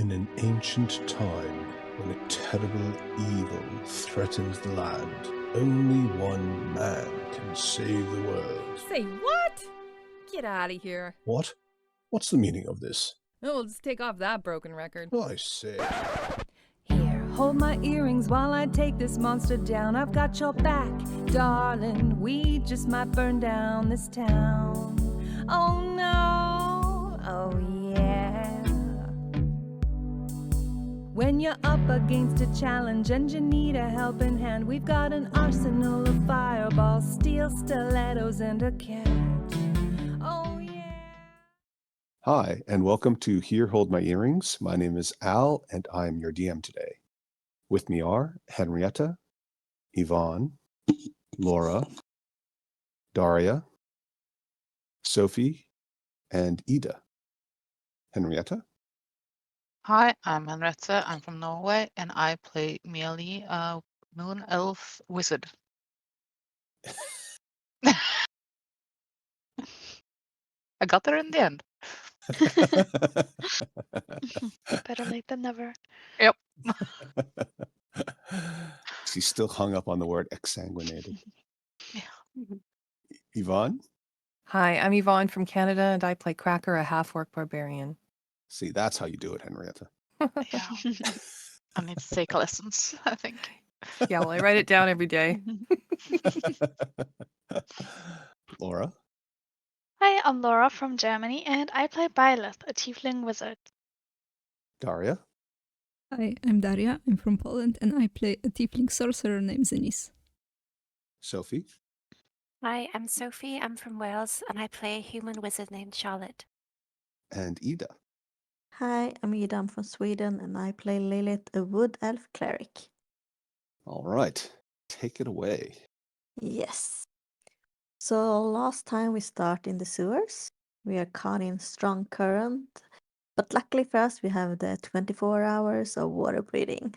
In an ancient time, when a terrible evil threatens the land, only one man can save the world. Say what? Get out of here. What? What's the meaning of this? Oh, we'll just take off that broken record. I say. Here, hold my earrings while I take this monster down. I've got your back, darling. We just might burn down this town. Oh no, oh yeah. When you're up against a challenge and you need a helping hand, we've got an arsenal of fireballs, steel stilettos, and a cat. Oh yeah. Hi, and welcome to Here Hold My Earrings. My name is Al, and I'm your DM today. With me are Henrietta, Yvonne, Laura, Daria, Sophie, and Ida. Henrietta? Hi, I'm Henriette. I'm from Norway, and I play Mealy, a moon elf wizard. I got there in the end. Better late than never. Yep. She's still hung up on the word exsanguinated. Yeah. Yvonne? Hi, I'm Yvonne from Canada, and I play Cracker, a half-orc barbarian. See, that's how you do it, Henrietta. Yeah. I need to take lessons, I think. Yeah, well, I write it down every day. Laura? Hi, I'm Laura from Germany, and I play Byleth, a tiefling wizard. Daria? Hi, I'm Daria. I'm from Poland, and I play a tiefling sorcerer named Zenis. Sophie? Hi, I'm Sophie. I'm from Wales, and I play a human wizard named Charlotte. And Ida? Hi, I'm Ida. I'm from Sweden, and I play Lilith, a wood elf cleric. All right, take it away. Yes. So last time we start in the sewers. We are caught in strong current, but luckily for us, we have the 24 hours of water breathing.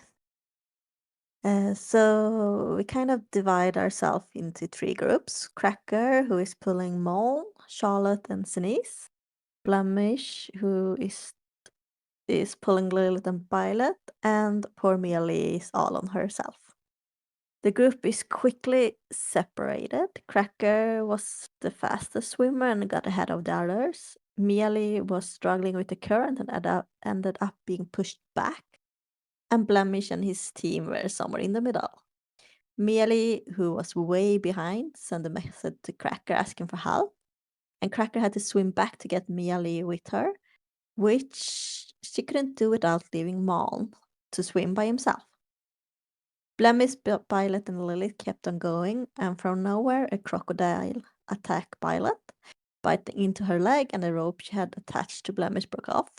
So we kind of divide ourselves into three groups. Cracker, who is pulling Mole, Charlotte, and Denise. Blemish, who is pulling Lilith and Violet, and poor Mealy is all on herself. The group is quickly separated. Cracker was the fastest swimmer and got ahead of the others. Mealy was struggling with the current and ended up being pushed back. And Blemish and his team were somewhere in the middle. Mealy, who was way behind, sent a message to Cracker asking for help. And Cracker had to swim back to get Mealy with her, which she couldn't do without leaving Maln to swim by himself. Blemish, Violet, and Lilith kept on going, and from nowhere a crocodile attacked Violet, biting into her leg, and the rope she had attached to Blemish broke off.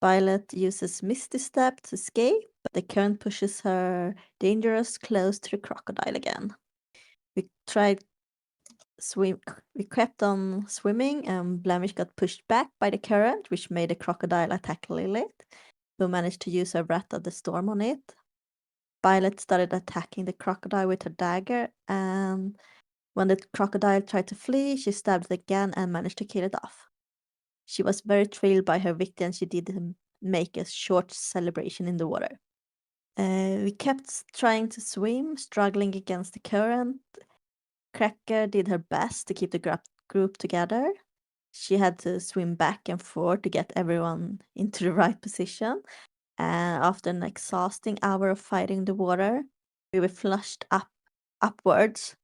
Violet uses Misty Step to escape, but the current pushes her dangerous close to the crocodile again. We kept on swimming, and Blemish got pushed back by the current, which made the crocodile attack Lilith, who managed to use her Wrath of the Storm on it. Violet started attacking the crocodile with her dagger, and when the crocodile tried to flee, she stabbed it again and managed to kill it off. She was very thrilled by her victory, and she did make a short celebration in the water. We kept trying to swim, struggling against the current. Cracker did her best to keep the group together. She had to swim back and forth to get everyone into the right position. And after an exhausting hour of fighting the water, we were flushed upwards,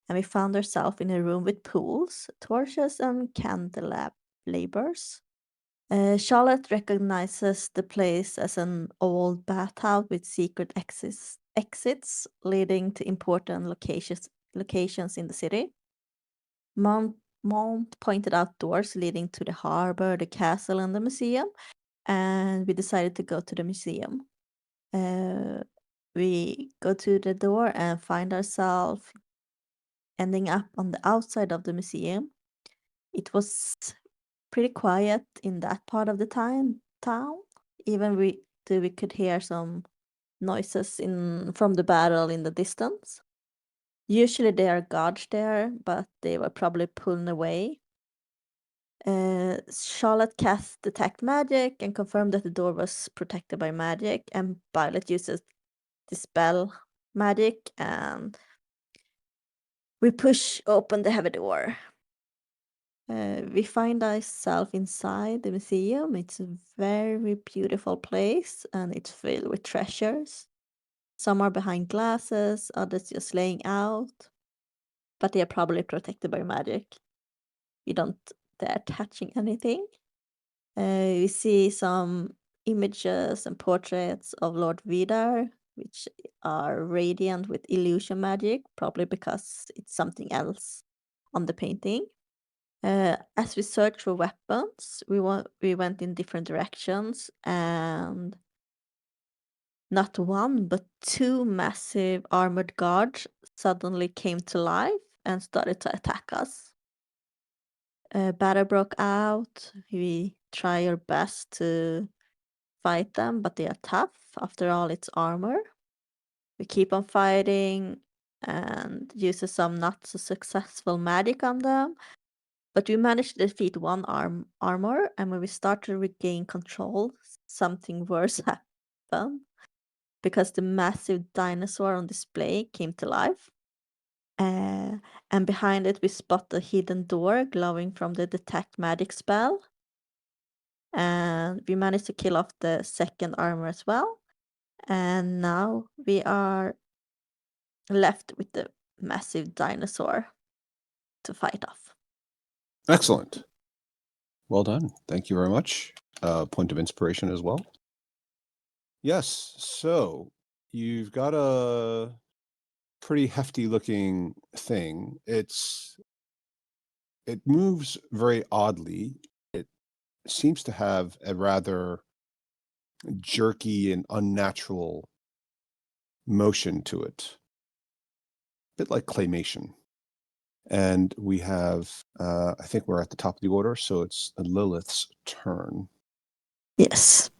and we found ourselves in a room with pools, torches, and candelabers. Charlotte recognizes the place as an old bathhouse with secret exits leading to important locations in the city. Mount pointed out doors leading to the harbor, the castle, and the museum, and we decided to go to the museum. We go to the door and find ourselves ending up on the outside of the museum. It was pretty quiet in that part of the town. Even we could hear some noises from the battle in the distance. Usually there are guards there, but they were probably pulled away. Charlotte cast detect magic and confirmed that the door was protected by magic, and Violet uses dispel magic, and we push open the heavy door. We find ourselves inside the museum. It's a very beautiful place, and it's filled with treasures. Some are behind glasses, others just laying out, but they are probably protected by magic. You don't dare touching anything. We see some images and portraits of Lord Vydar, which are radiant with illusion magic, probably because it's something else on the painting. As we searched for weapons, we went in different directions, and not one but two massive armored guards suddenly came to life and started to attack us. Battle broke out. We try our best to fight them, but they are tough. After all, it's armor. We keep on fighting and uses some not so successful magic on them. But we managed to defeat one armor, and when we start to regain control, something worse happened. Because the massive dinosaur on display came to life. And behind it, we spot a hidden door glowing from the detect magic spell. And we managed to kill off the second armor as well. And now we are left with the massive dinosaur to fight off. Excellent. Well done. Thank you very much. Point of inspiration as well. Yes, so you've got a pretty hefty looking thing. It moves very oddly. It seems to have a rather jerky and unnatural motion to it. A bit like claymation. And we have, I think we're at the top of the order, so it's Lilith's turn. Yes.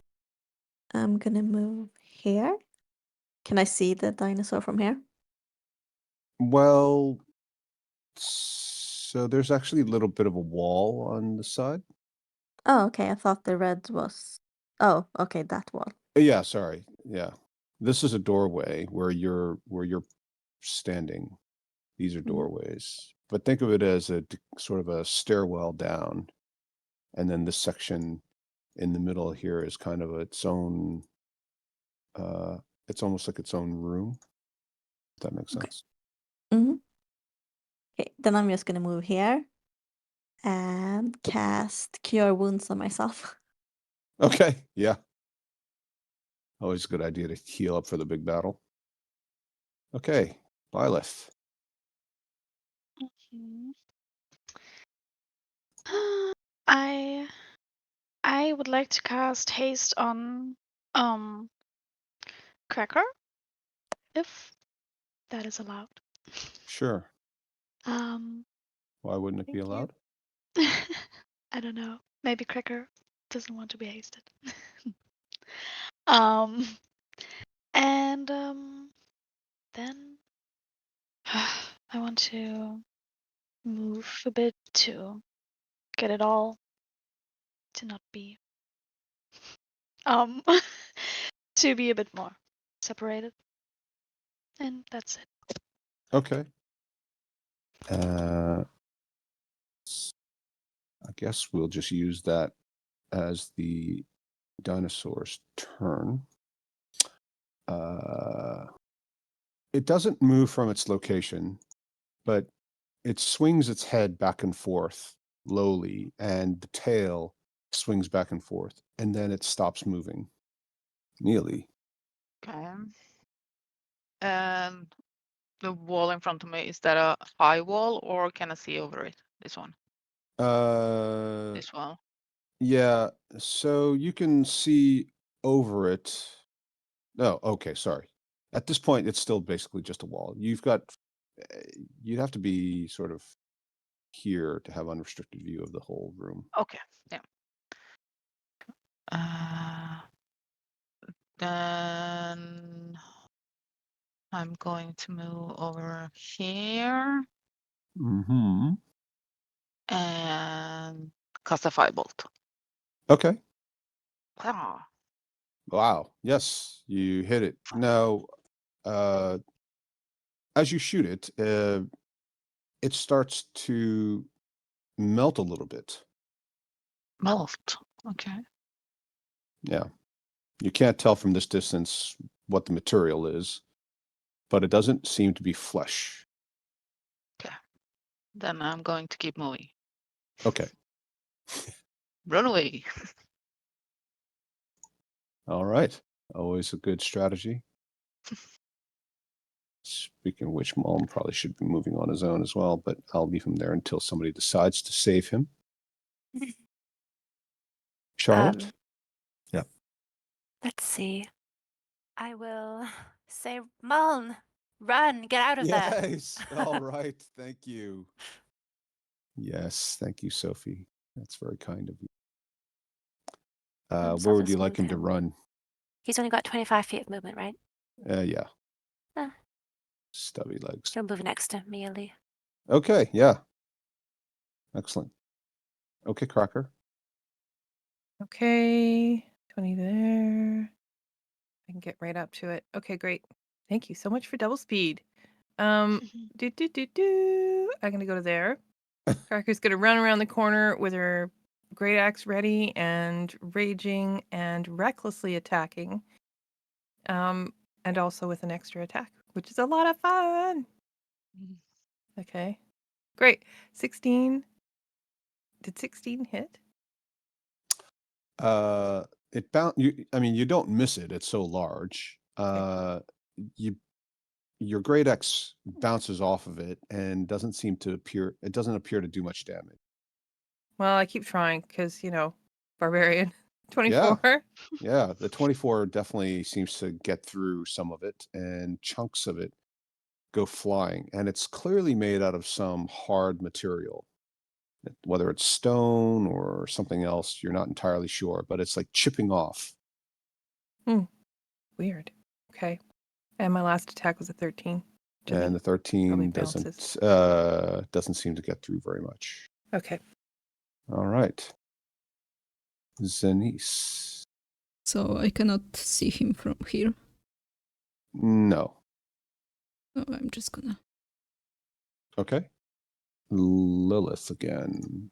I'm gonna move here. Can I see the dinosaur from here? Well, so there's actually a little bit of a wall on the side. Oh, okay. I thought the red was. Oh, okay, that wall. Yeah, sorry. Yeah. This is a doorway where you're standing. These are doorways. But think of it as a sort of a stairwell down. And then this section in the middle here is kind of its own it's almost like its own room. If that makes sense. Mm-hmm. Okay, then I'm just gonna move here and cast Cure Wounds on myself. Okay, yeah. Always a good idea to heal up for the big battle. Okay, Byleth. Mhm. I would like to cast haste on Cracker, if that is allowed. Sure. Um, Why wouldn't it be Thank you. allowed? I don't know. Maybe Cracker doesn't want to be hasted. um, and then I want to move a bit to get it all to not be to be a bit more separated. And that's it. Okay. I guess we'll just use that as the dinosaur's turn. It doesn't move from its location, but it swings its head back and forth lowly, and the tail swings back and forth, and then it stops moving. Nearly. Okay. And the wall in front of me, is that a high wall or can I see over it? This one. This wall. Yeah, so you can see over it. No, okay, sorry. At this point, it's still basically just a wall. You'd have to be sort of here to have unrestricted view of the whole room. Okay. Yeah. Then I'm going to move over here Mm-hmm. and cast a firebolt. Okay. Ah, Wow. Yes, you hit it. Now, as you shoot it, it starts to melt a little bit. melt. Okay. Yeah. You can't tell from this distance what the material is, but it doesn't seem to be flesh. Then I'm going to keep moving. Okay. Run away. All right. Always a good strategy. Speaking of which, Mulm probably should be moving on his own as well, but I'll leave him there until somebody decides to save him. Charlotte? Yeah. Let's see. I will say, Muln, run, get out of there. Yes. All right. Thank you. Yes. Thank you, Sophie. That's very kind of you. Where would you like him to run? He's only got 25 feet of movement, right? Yeah. Ah. Stubby legs. He'll move next to me, Ali. Okay. Yeah. Excellent. Okay, Crocker. Okay, 20 there. I can get right up to it. Okay, great. Thank you so much for double speed. I'm gonna go to there. Cracker's gonna run around the corner with her great axe ready and raging and recklessly attacking. And also with an extra attack, which is a lot of fun. Okay, great. 16. Did 16 hit? It bound you. I mean, you don't miss it. It's so large. Your great axe bounces off of it and doesn't seem to appear. It doesn't appear to do much damage. Well, I keep trying because barbarian. 24. Yeah, the 24 definitely seems to get through some of it, and chunks of it go flying. And it's clearly made out of some hard material, whether it's stone or something else. You're not entirely sure, but it's like chipping off. Weird. Okay. And my last attack was a 13. And the 13 doesn't seem to get through very much. Okay. All right. Zenice. So I cannot see him from here. No. So I'm just gonna. Okay. Lilith again.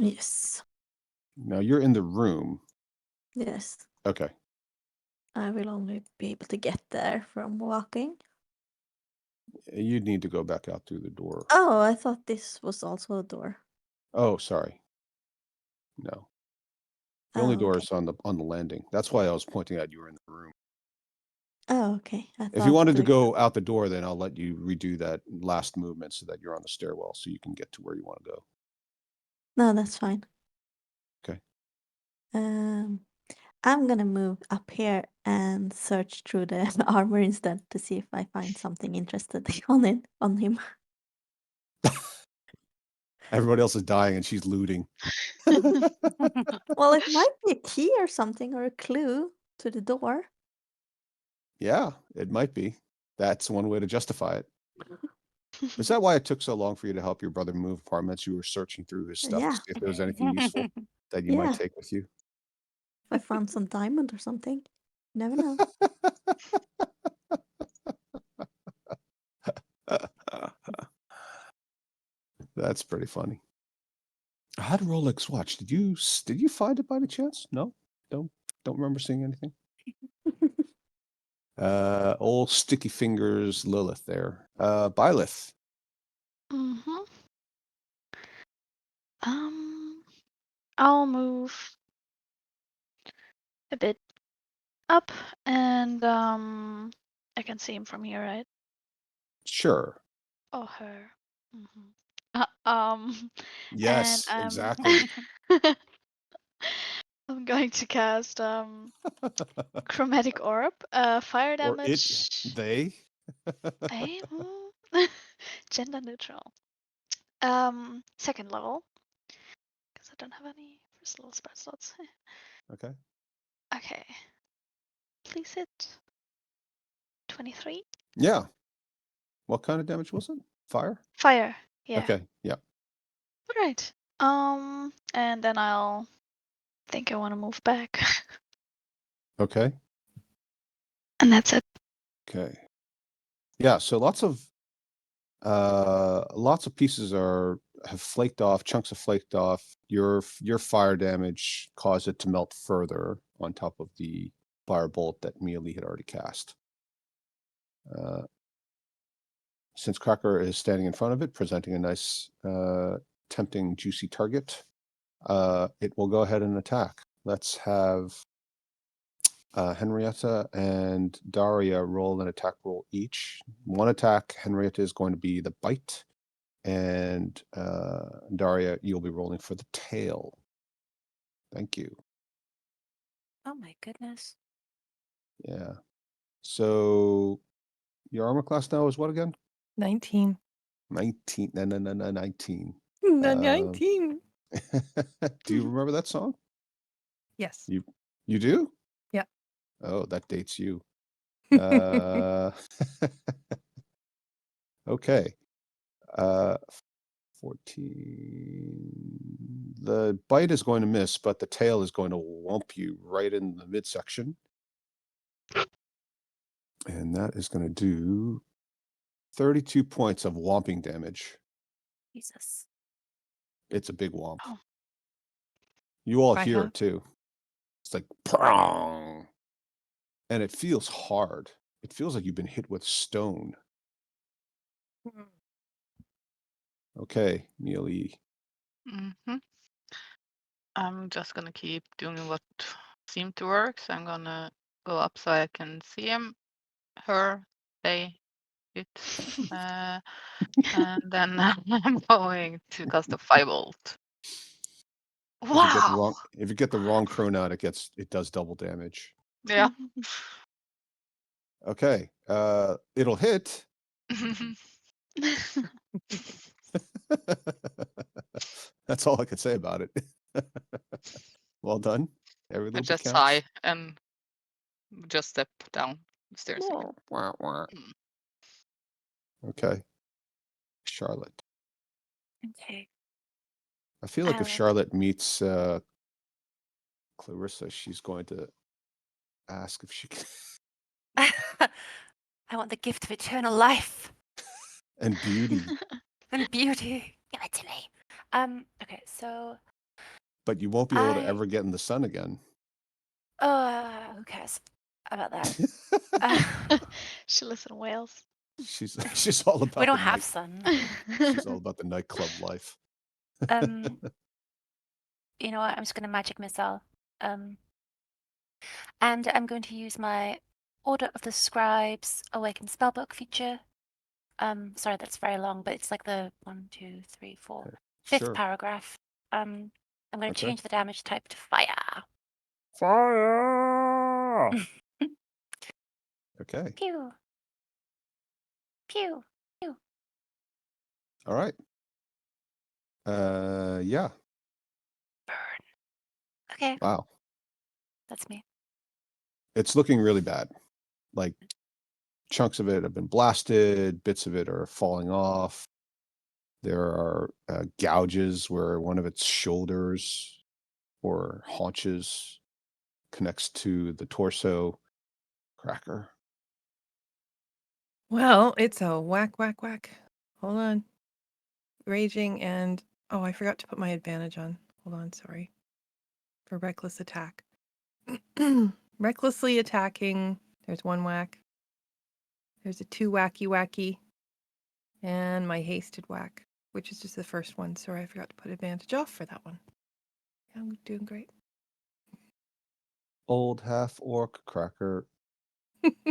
Yes. Now you're in the room. Yes. Okay. I will only be able to get there from walking. You'd need to go back out through the door. Oh, I thought this was also a door. Oh, sorry. No. The only door is on the landing. That's why I was pointing out you were in the room. Oh, okay. If you wanted to go out the door, then I'll let you redo that last movement so that you're on the stairwell so you can get to where you want to go. No, that's fine. Okay. I'm gonna move up here and search through the armor instead to see if I find something interesting on him. Everybody else is dying and she's looting. Well, it might be a key or something or a clue to the door. Yeah, it might be. That's one way to justify it. Is that why it took so long for you to help your brother move apartments? You were searching through his stuff to see if there was anything useful that you might take with you. If I found some diamond or something. You never know. That's pretty funny. I had a Rolex watch. Did you find it by any chance? No? Don't remember seeing anything. Old sticky fingers Lilith there. Byleth. I'll move a bit up and I can see him from here, right? Sure. Or her. Yes, and exactly. I'm going to cast chromatic orb, fire damage. Or they. Gender neutral. Second level. Because I don't have any first level spell slots. Okay. Okay. Please hit 23. Yeah. What kind of damage was it? Fire? Fire. Yeah. Okay. Yeah. All right. And then I'll think I want to move back. Okay. And that's it. Okay. Yeah, so lots of pieces have flaked off, chunks have flaked off. Your fire damage caused it to melt further on top of the fire bolt that Mealy had already cast. Since Cracker is standing in front of it, presenting a nice, tempting, juicy target, it will go ahead and attack. Let's have Henrietta and Daria roll an attack roll each. One attack, Henrietta, is going to be the bite, and Daria, you'll be rolling for the tail. Thank you. Oh my goodness. Yeah. So your armor class now is what again? 19. 19. No, 19. 19. Do you remember that song? Yes. You do? Yeah. Oh, that dates you. Okay. 14. The bite is going to miss, but the tail is going to whomp you right in the midsection. And that is going to do 32 points of whomping damage. Jesus. It's a big whomp. Oh. You all By hear half? it too. It's like prong. And it feels hard. It feels like you've been hit with stone. Okay, Mealy. Mm-hmm. I'm just gonna keep doing what seemed to work. So I'm gonna go up so I can see him, her, they, it, and then I'm going to cast a firebolt. Wow! If you get the wrong pronoun, it does double damage. Yeah. Okay. It'll hit. That's all I could say about it. Well done. Every I little bit just counts. sigh and just step down the stairs again. Wah, wah. Okay. Charlotte. Okay. I feel like if Charlotte meets Clarissa, she's going to ask if she can. I want the gift of eternal life And beauty. and beauty. Give it to me. Okay, so But you won't be able to ever get in the sun again. who cares about that? She lives in Wales. She's all about We don't have sun. She's all about the nightclub life. You know what? I'm just gonna magic missile. And I'm going to use my Order of the Scribes Awakened Spellbook feature. Sorry, that's very long, but it's like the 1, 2, 3, 4, fifth paragraph. I'm going to change the damage type to fire. Fire! Okay. Pew. Pew. Pew. All right. Yeah. Burn. Okay. Wow. That's me. It's looking really bad. Like chunks of it have been blasted, bits of it are falling off. There are gouges where one of its shoulders or haunches connects to the torso. Cracker. Well, it's a whack, whack, whack. Hold on. Raging and... Oh, I forgot to put my advantage on. Hold on, sorry. For reckless attack. Recklessly attacking. There's one whack. There's a 2 wacky wacky. And my hasted whack, which is just the first one. Sorry, I forgot to put advantage off for that one. Yeah, I'm doing great. Old half-orc Cracker.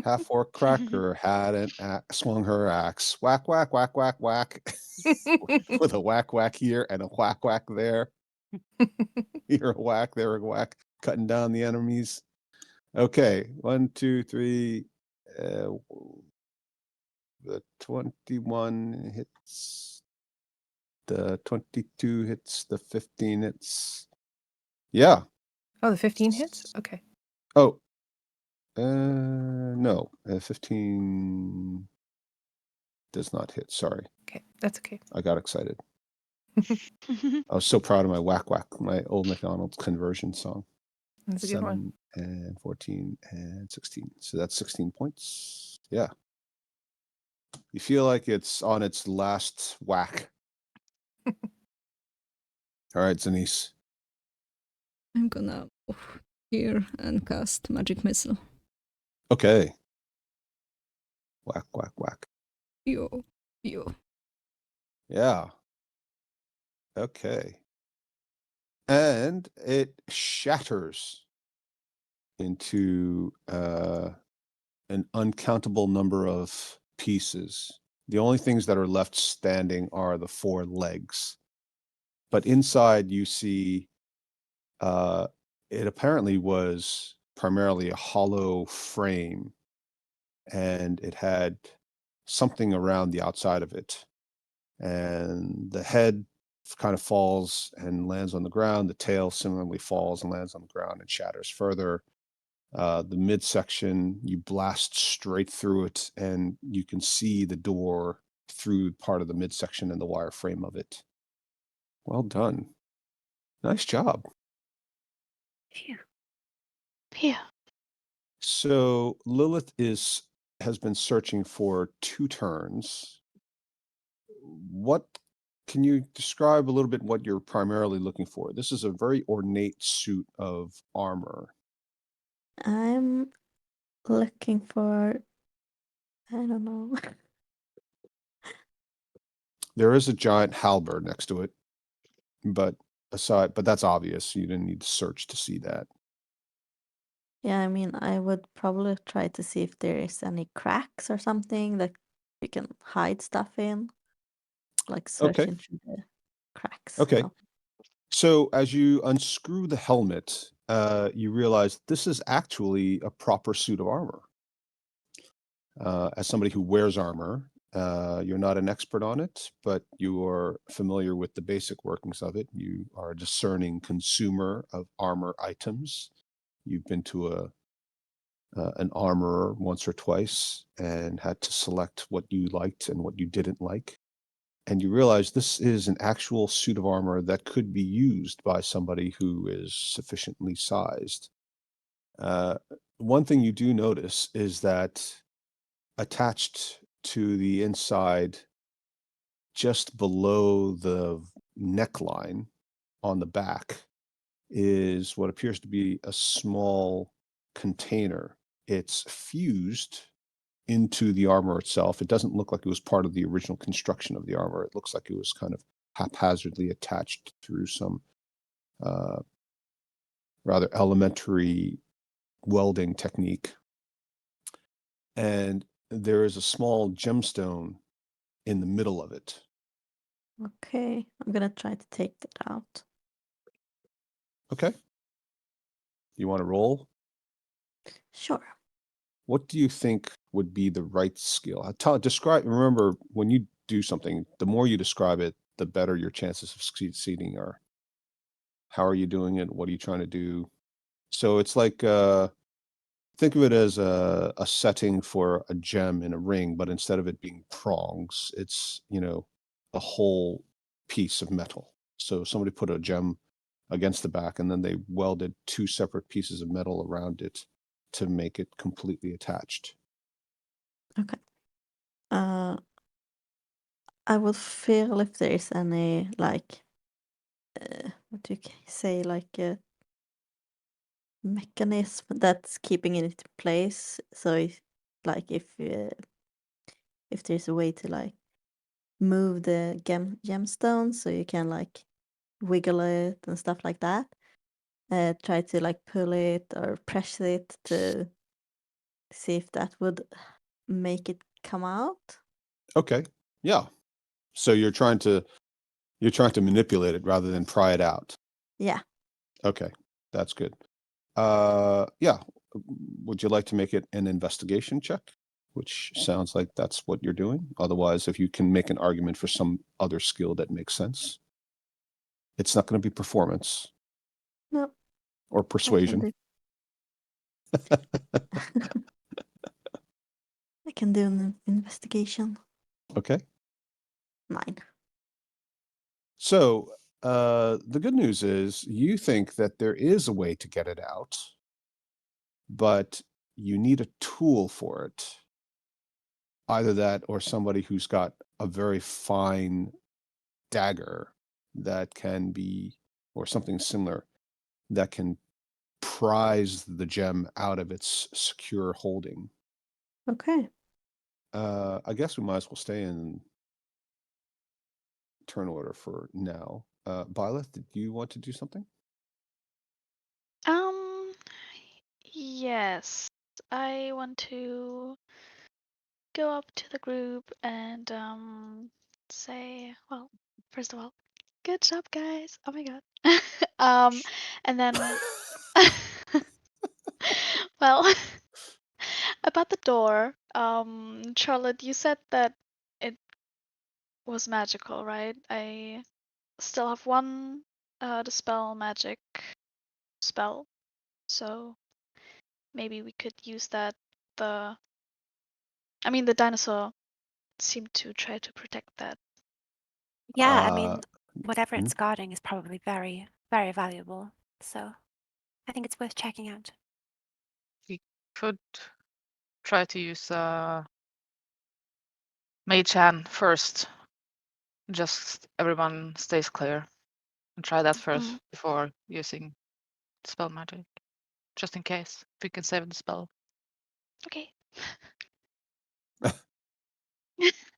Half-orc Cracker had an axe, swung her axe. Whack, whack, whack, whack, whack. With a whack, whack here and a whack, whack there. Here a whack, there a whack. Cutting down the enemies. Okay, 1, 2, 3. The 21 hits. The 22 hits. The 15 hits. Yeah. Oh, the 15 hits? Okay. Oh. No. 15 does not hit. Sorry. Okay, that's okay. I got excited. I was so proud of my whack whack, my old McDonald's conversion song. That's a good one. 7 and 14 and 16. So that's 16 points. Yeah. You feel like it's on its last whack. All right, Zanice. I'm gonna go here and cast magic missile. Okay. Whack, whack, whack. Yo. Yeah. Okay. And it shatters into an uncountable number of pieces. The only things that are left standing are the 4 legs. But inside you see it apparently was primarily a hollow frame, and it had something around the outside of it. And the head kind of falls and lands on the ground. The tail similarly falls and lands on the ground and shatters further. The midsection, you blast straight through it, and you can see the door through part of the midsection and the wire frame of it. Well done. Nice job. Phew. Yeah. So Lilith has been searching for 2 turns. What can you describe a little bit what you're primarily looking for? This is a very ornate suit of armor. I'm looking for, I don't know. There is a giant halberd next to it, but that's obvious. You didn't need to search to see that. Yeah, I mean, I would probably try to see if there is any cracks or something that you can hide stuff in, like Okay. searching through the cracks. Okay. Oh, So as you unscrew the helmet, you realize this is actually a proper suit of armor. As somebody who wears armor, you're not an expert on it, but you are familiar with the basic workings of it. You are a discerning consumer of armor items. You've been to an armorer once or twice and had to select what you liked and what you didn't like. And you realize this is an actual suit of armor that could be used by somebody who is sufficiently sized. One thing you do notice is that attached to the inside, just below the neckline on the back, is what appears to be a small container. It's fused into the armor itself. It doesn't look like it was part of the original construction of the armor. It looks like it was kind of haphazardly attached through some rather elementary welding technique. And there is a small gemstone in the middle of it. okay. I'm gonna try to take that out. Okay. You want to roll? Sure. What do you think would be the right skill? Remember, when you do something, the more you describe it, the better your chances of succeeding are. How are you doing it? What are you trying to do? So it's like, think of it as a setting for a gem in a ring, but instead of it being prongs, it's, a whole piece of metal. So somebody put a gem against the back, and then they welded 2 separate pieces of metal around it to make it completely attached. Okay. I will feel if there is any, like, what do you say, like a mechanism that's keeping it in place. So, like, if there's a way to, like, move the gemstone so you can, like, wiggle it and stuff like that. Try to, like, pull it or press it to see if that would make it come out. Okay. Yeah. So you're trying to manipulate it rather than pry it out. Yeah. Okay. That's good. Yeah. Would you like to make it an investigation check? Which sounds like that's what you're doing. Otherwise, if you can make an argument for some other skill that makes sense, it's not going to be performance. No. Or persuasion. I can do an investigation. Okay. 9. So the good news is you think that there is a way to get it out, but you need a tool for it. Either that or somebody who's got a very fine dagger that can be, or something similar, that can prise the gem out of its secure holding. Okay. I guess we might as well stay in turn order for now. Byleth, did you want to do something? Yes. I want to go up to the group and say, well, first of all, good job, guys. Oh my god. And then well, about the door, Charlotte, you said that it was magical, right? I still have one dispel magic spell, so maybe we could use that. The dinosaur seemed to try to protect that. Yeah, I Uh, mean, whatever hmm? it's guarding is probably very, very valuable. So I think it's worth checking out. We could try to use Mage Hand first. Just everyone stays clear. And try that first Mm. before using spell magic. Just in case. If we can save the spell. Okay.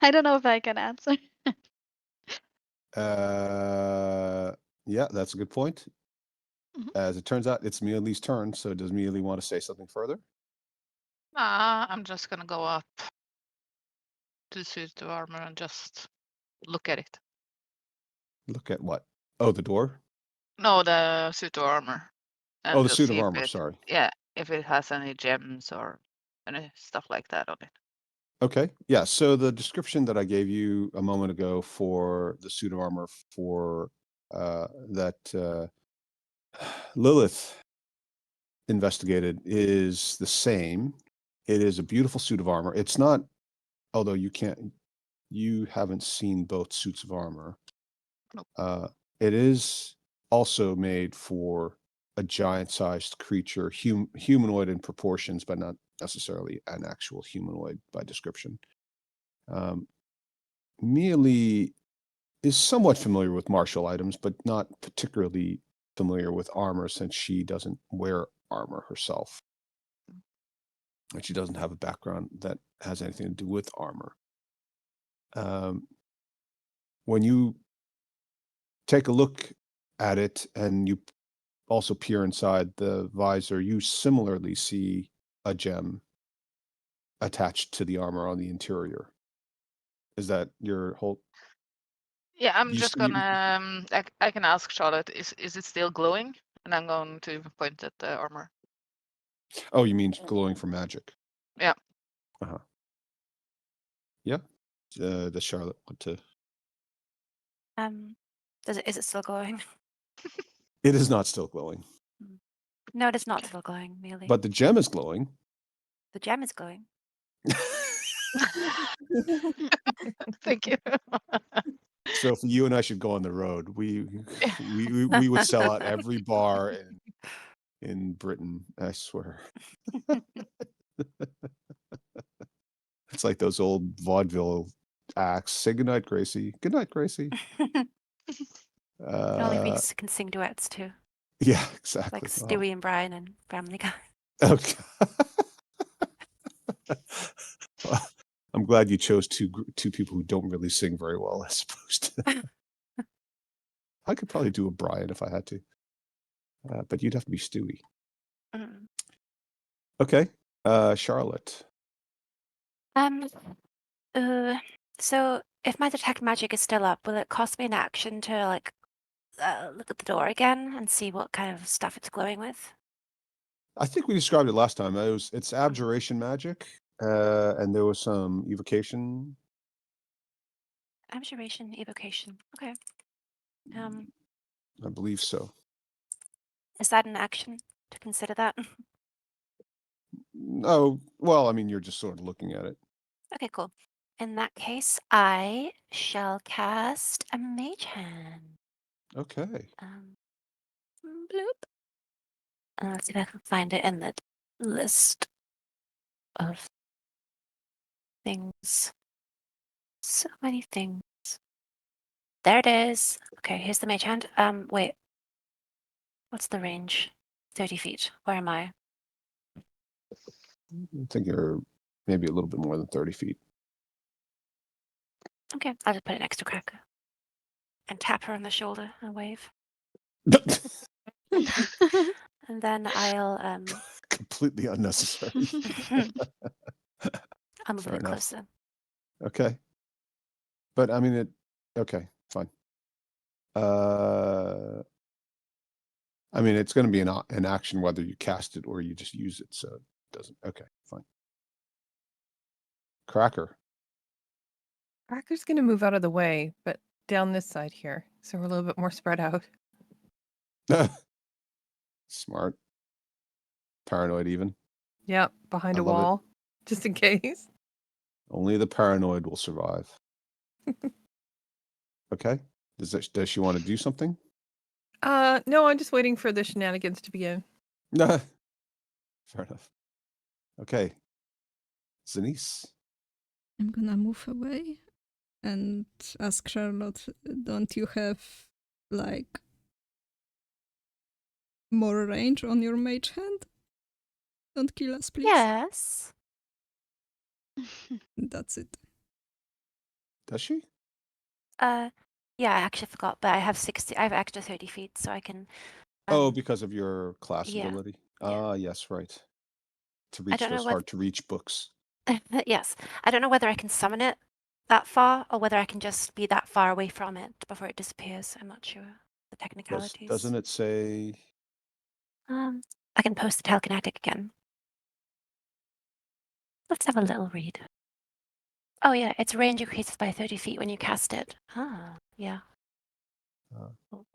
I don't know if I can answer. Yeah, that's a good point. Mhm. As it turns out, it's Mealy's turn, so does Mealy want to say something further? I'm just gonna go up to the suit of armor and just look at it. Look at what? Oh, the door? No, the suit of armor. And Oh, the just suit see of if armor, it, sorry. yeah, if it has any gems or any stuff like that on it. Okay, yeah, so the description that I gave you a moment ago for the suit of armor for that Lilith investigated is the same. It is a beautiful suit of armor. It's not, although you haven't seen both suits of armor. Nope. It is also made for a giant-sized creature, humanoid in proportions, but not necessarily an actual humanoid by description. Mealy is somewhat familiar with martial items, but not particularly familiar with armor since she doesn't wear armor herself. And she doesn't have a background that has anything to do with armor. When you take a look at it and you also peer inside the visor, you similarly see a gem attached to the armor on the interior. Is that your whole? Yeah, I'm You, just gonna. I can ask Charlotte. Is it still glowing? And I'm going to point at the armor. Oh, you mean glowing for magic? Yeah. Yeah. Does Charlotte want to? Is it still glowing? It is not still glowing. No, it is not still glowing, merely. But the gem is glowing. The gem is glowing. Thank you. So if you and I should go on the road, we would sell out every bar in Britain, I swear. It's like those old vaudeville acts. Say goodnight, Gracie. Good night, Gracie. Only we can sing duets too. Yeah, exactly. Like Stewie and Brian and Family Guy. Okay. I'm glad you chose two people who don't really sing very well, as opposed to. I could probably do a Brian if I had to, but you'd have to be Stewie. Mm. Okay, Charlotte. So if my detect magic is still up, will it cost me an action to like look at the door again and see what kind of stuff it's glowing with? I think we described it last time. It's abjuration magic, and there was some evocation. Abjuration, evocation. Okay. I believe so. Is that an action to consider that? Oh, well, I mean, you're just sort of looking at it. Okay, cool. In that case, I shall cast a mage hand. Okay. Bloop. Let's see if I can find it in the list of things. So many things. There it is. Okay, here's the mage hand. Wait. What's the range? 30 feet. Where am I? I think you're maybe a little bit more than 30 feet. Okay, I'll just put it next to Cracker. And tap her on the shoulder and wave. And then I'll Completely unnecessary. I'll move a Fair bit enough. closer. Okay. But I mean, okay, fine. I mean, it's going to be an action whether you cast it or you just use it, so it doesn't. Okay, fine. Cracker. Cracker's going to move out of the way, but down this side here, so we're a little bit more spread out. Smart. Paranoid even. Yep, behind I a love it. wall, just in case. Only the paranoid will survive. Okay. Does she want to do something? No, I'm just waiting for the shenanigans to begin. No. Fair enough. Okay. Zanice. I'm gonna move away and ask Charlotte, don't you have, like, more range on your mage hand? Don't kill us, please. Yes. That's it. Does she? Yeah, I actually forgot, but I have extra 30 feet, so I can. Oh, because of your class yeah, ability. yeah. Ah, yes, right. To I reach don't know those what- hard to reach books. Yes, I don't know whether I can summon it that far or whether I can just be that far away from it before it disappears. I'm not sure the technicalities. Doesn't it say? I can post the telekinetic again. Let's have a little read. Oh yeah, its range increases by 30 feet when you cast it. Ah, yeah.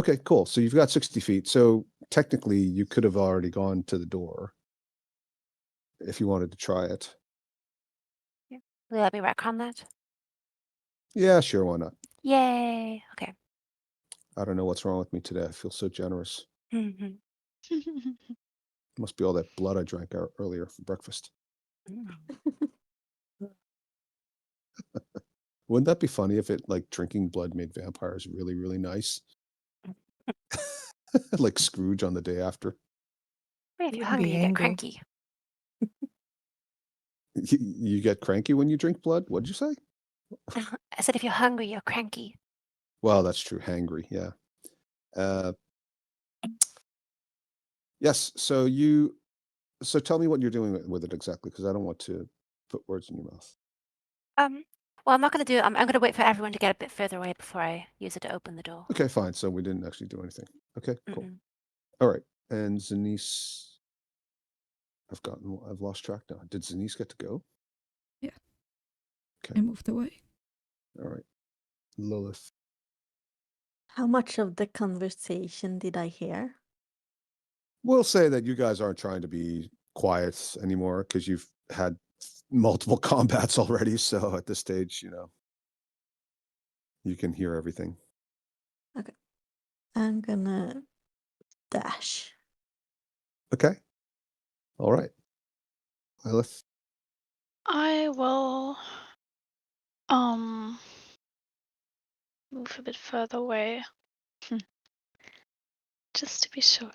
Okay, cool. So you've got 60 feet. So technically, you could have already gone to the door if you wanted to try it. Will you let me retcon that? Yeah, sure. Why not? Yay. Okay. I don't know what's wrong with me today. I feel so generous. Must be all that blood I drank earlier for breakfast. Wouldn't that be funny if it like drinking blood made vampires really, really nice? Like Scrooge on the day after. If You you're would be hungry, you get angry. cranky. You get cranky when you drink blood? What'd you say? I said if you're hungry, you're cranky. Well, that's true. Hangry, yeah. Yes. So tell me what you're doing with it exactly, because I don't want to put words in your mouth. Well, I'm not going to do it. I'm going to wait for everyone to get a bit further away before I use it to open the door. Okay, fine. So we didn't actually do anything. Okay, cool. All right. And Zanice, I've lost track now. Did Zanice get to go? Yeah. Okay. I moved away. All right. Lilith. How much of the conversation did I hear? We'll say that you guys aren't trying to be quiet anymore because you've had multiple combats already. So at this stage, you can hear everything. Okay. I'm gonna dash. Okay. All right. Lilith. I will move a bit further away. Just to be sure.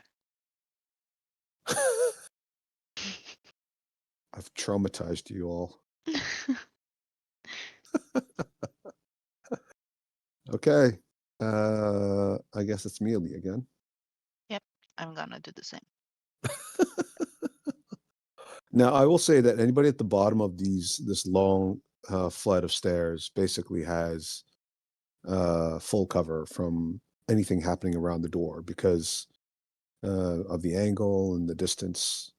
I've traumatized you all. Okay. I guess it's Mealy again. Yep, I'm gonna do the same. Now, I will say that anybody at the bottom of this long flight of stairs basically has full cover from anything happening around the door because of the angle and the distance.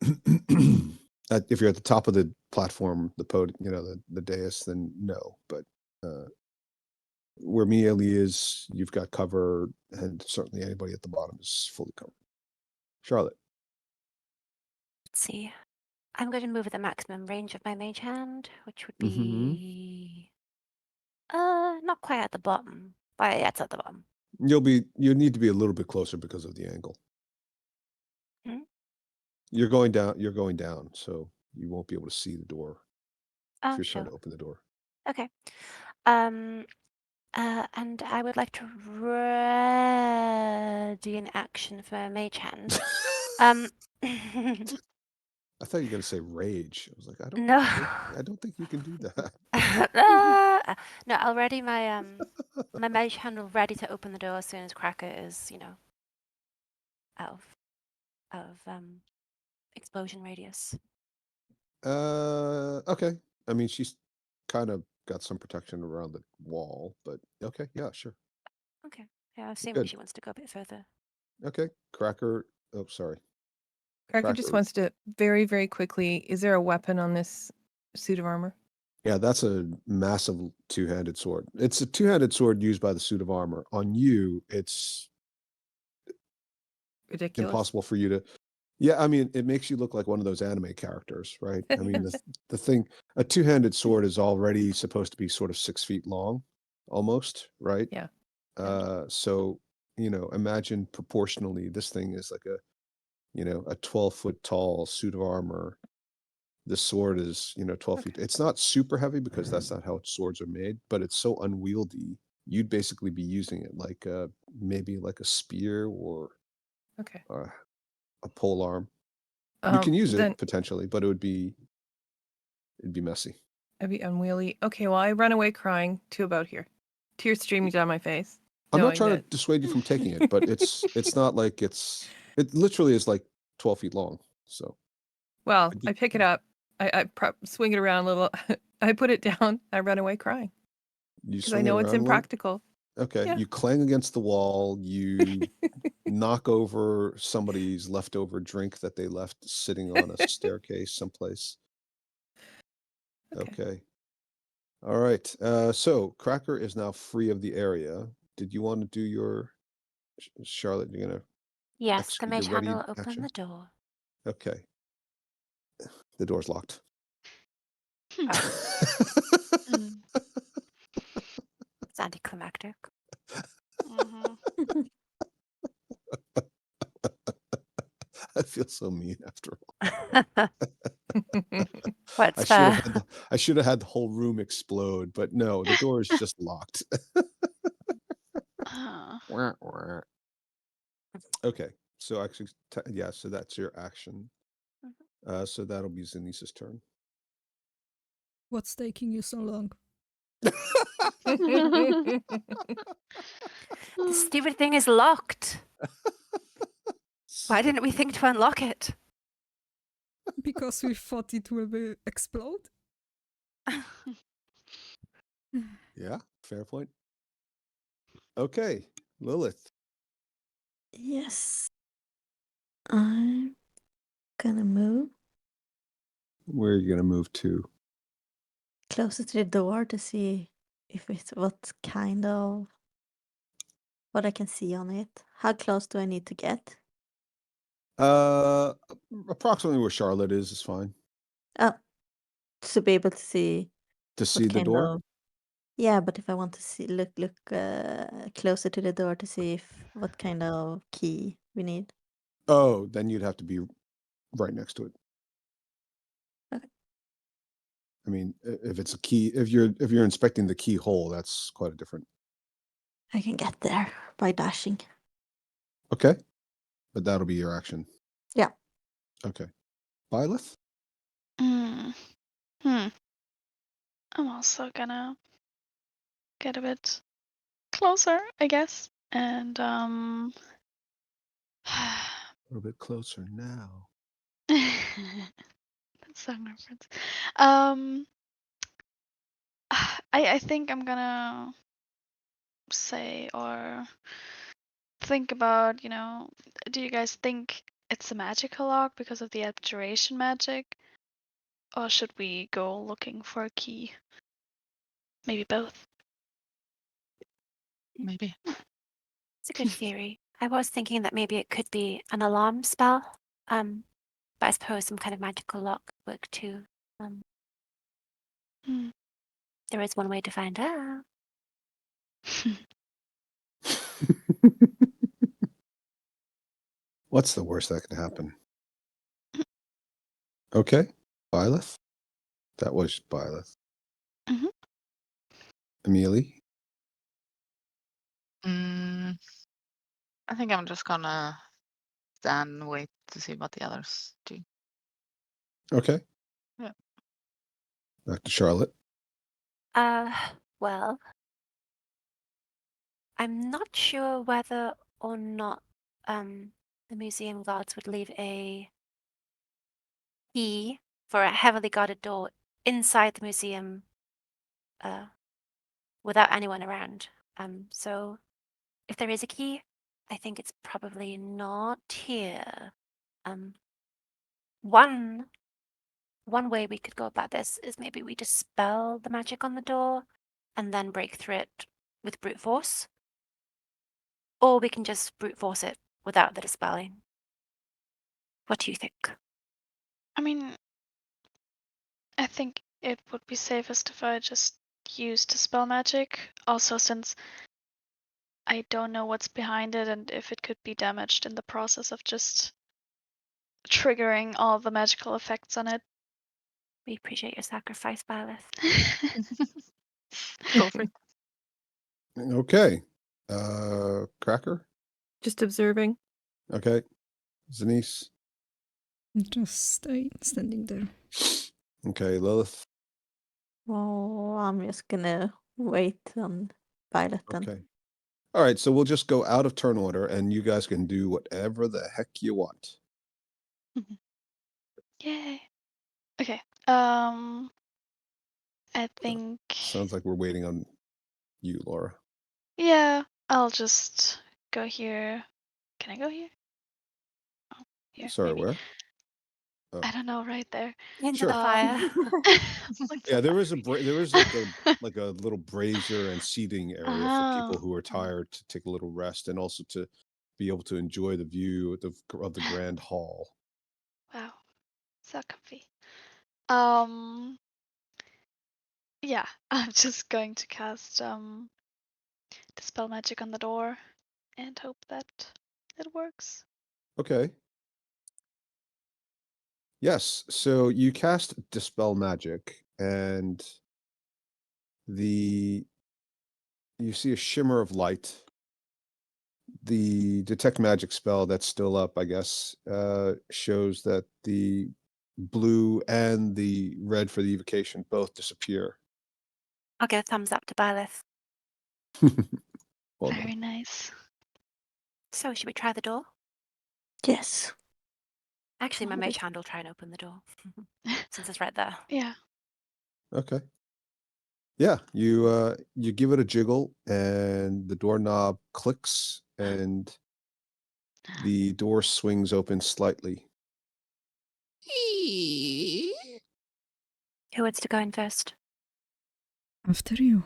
If you're at the top of the platform, the podium, the dais, then no. But where Mealy is, you've got cover, and certainly anybody at the bottom is fully covered. Charlotte. Let's see. I'm going to move at the maximum range of my mage hand, which would be not quite at the bottom, but yeah, it's at the bottom. You need to be a little bit closer because of the angle. Hmm? You're going down, so you won't be able to see the door if Oh, you're sure. trying to open the door. Okay. And I would like to ready an action for my mage hand. I thought you were gonna say rage. I was like, No. I don't think you can do that. No, I'll ready my my mage hand will ready to open the door as soon as Cracker is, out of explosion radius. Okay. I mean, she's kind of got some protection around the wall, but okay, yeah, sure. Okay. Yeah, assuming Good. she wants to go a bit further. Okay, Cracker. Oh, sorry. Cracker just wants to very, very quickly. Is there a weapon on this suit of armor? Yeah, that's a massive two-handed sword. It's a two-handed sword used by the suit of armor. On you, it's Ridiculous. impossible for you to. Yeah, I mean, it makes you look like one of those anime characters, right? I mean, the thing, a two-handed sword is already supposed to be sort of 6 feet long, almost, right? Yeah. So, imagine proportionally, this thing is like a 12-foot tall suit of armor. The sword is, 12 feet. It's not super heavy because that's not how swords are made, but it's so unwieldy. You'd basically be using it like maybe like a spear or Okay. a pole arm. You can use then it potentially, but it'd be messy. It'd be unwieldy. Okay, well, I run away crying to about here. Tears streaming down my face. I'm not knowing trying to that- dissuade you from taking it, but it's not like it literally is like 12 feet long. So Well, I pick it up. I swing it around a little. I put it down. I run away crying you because I swing it know around it's a little? impractical. Okay, Yeah. you clang against the wall, you knock over somebody's leftover drink that they left sitting on a staircase someplace. Okay. All right. So Cracker is now free of the area. Did you want to do your Charlotte? You're gonna Yes, the execute mage your hand ready will open action? the door. Okay. The door's locked. It's anticlimactic. I feel so mean after all. What's I should have had the whole room explode, but no, the door is just locked. Okay, so actually, yeah, so that's your action. So that'll be Zanisa's turn. What's taking you so long? The stupid thing is locked. Why didn't we think to unlock it? Because we thought it will explode? Yeah, fair point. Okay, Lilith. Yes. I'm gonna move Where are you gonna move to? closer to the door to see if it's what I can see on it. How close do I need to get? Approximately where Charlotte is fine. Oh, to be able to see. To see the door? Yeah, but if I want to look closer to the door to see what kind of key we need. Oh, then you'd have to be right next to it. Okay. I mean, if it's a key, if you're inspecting the keyhole, that's quite a different. I can get there by dashing. Okay, but that'll be your action. Yeah. Okay, Byleth. I'm also gonna get a bit closer, I guess, and A little bit closer now. That's song reference. I think I'm gonna say or think about, do you guys think it's a magical lock because of the abjuration magic? Or should we go looking for a key? Maybe both. Maybe. It's a good theory. I was thinking that maybe it could be an alarm spell. But I suppose some kind of magical lock would work too. There is one way to find out. What's the worst that could happen? Okay, Byleth. That was Byleth. Mhm. Amelie. I think I'm just gonna stand and wait to see what the others do. Okay. Yeah. Back to Charlotte. Well, I'm not sure whether or not the museum guards would leave a key for a heavily guarded door inside the museum without anyone around. So if there is a key, I think it's probably not here. One way we could go about this is maybe we dispel the magic on the door and then break through it with brute force. Or we can just brute force it without the dispelling. What do you think? I mean, I think it would be safest if I just used dispel magic. Also, since I don't know what's behind it and if it could be damaged in the process of just triggering all the magical effects on it. We appreciate your sacrifice, Byleth. Go for it. Okay. Cracker. Just observing. Okay. Zanice. Just standing there. Okay, Lilith. Well, I'm just gonna wait on Violet then. Okay. All right, so we'll just go out of turn order and you guys can do whatever the heck you want. Yay. Okay. I think. Sounds like we're waiting on you, Laura. Yeah, I'll just go here. Can I go here? Oh, here. Sorry, Maybe. where? Oh. I don't know. Right there. Into Sure. the fire. Yeah, there was like a little brazier and seating area for people who are tired to take a little rest and also to be able to enjoy the view of the grand hall. Wow, so comfy. Yeah, I'm just going to cast dispel magic on the door and hope that it works. Okay. Yes, so you cast Dispel Magic and you see a shimmer of light. The Detect Magic spell that's still up, I guess, shows that the blue and the red for the evocation both disappear. I'll give a thumbs up to Byleth. Well Very done. nice. So, should we try the door? Yes. Actually, my Oh, mage hand will try and open the door since it's right there. Yeah. Okay. Yeah, you give it a jiggle and the doorknob clicks and the door swings open slightly. Who wants to go in first? After you.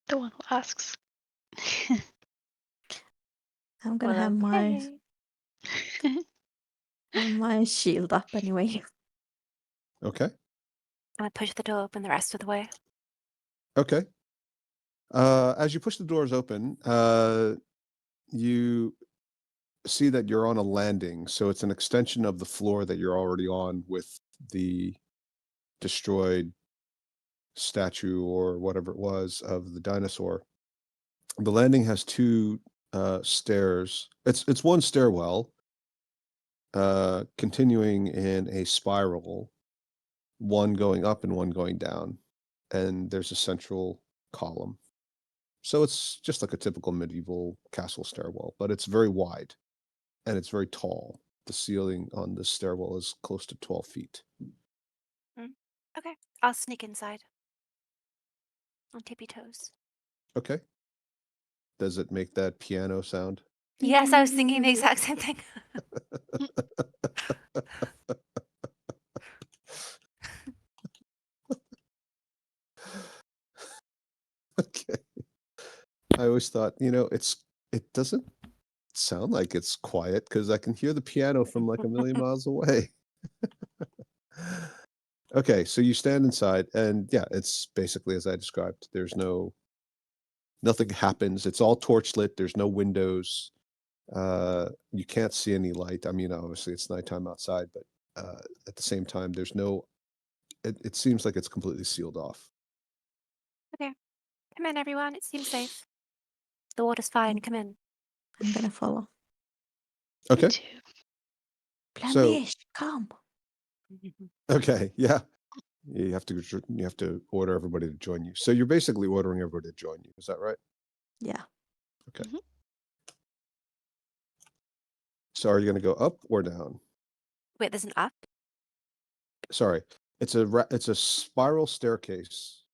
The one who asks. I'm gonna Well, have okay. my shield up anyway. Okay. I'm gonna push the door open the rest of the way. Okay. As you push the doors open, you see that you're on a landing. So it's an extension of the floor that you're already on with the destroyed statue or whatever it was of the dinosaur. The landing has two stairs. It's one stairwell, continuing in a spiral, one going up and one going down. And there's a central column. So it's just like a typical medieval castle stairwell, but it's very wide and it's very tall. The ceiling on this stairwell is close to 12 feet. Okay, I'll sneak inside on tippy toes. Okay. Does it make that piano sound? Yes, I was thinking the exact same thing. Okay. I always thought, it doesn't sound like it's quiet because I can hear the piano from like a million miles away. Okay, so you stand inside and yeah, it's basically as I described. There's no Nothing happens. It's all torchlit. There's no windows. You can't see any light. I mean, obviously it's nighttime outside, but at the same time, there's no. It seems like it's completely sealed off. Okay. Come in, everyone. It seems safe. The water's fine. Come in. I'm gonna follow. Okay. Me too. Blamish, come. Okay. Yeah. You have to order everybody to join you. So you're basically ordering everybody to join you. Is that right? Yeah. Okay. Mhm. So are you going to go up or down? Wait, there's an up? Sorry. It's a spiral staircase.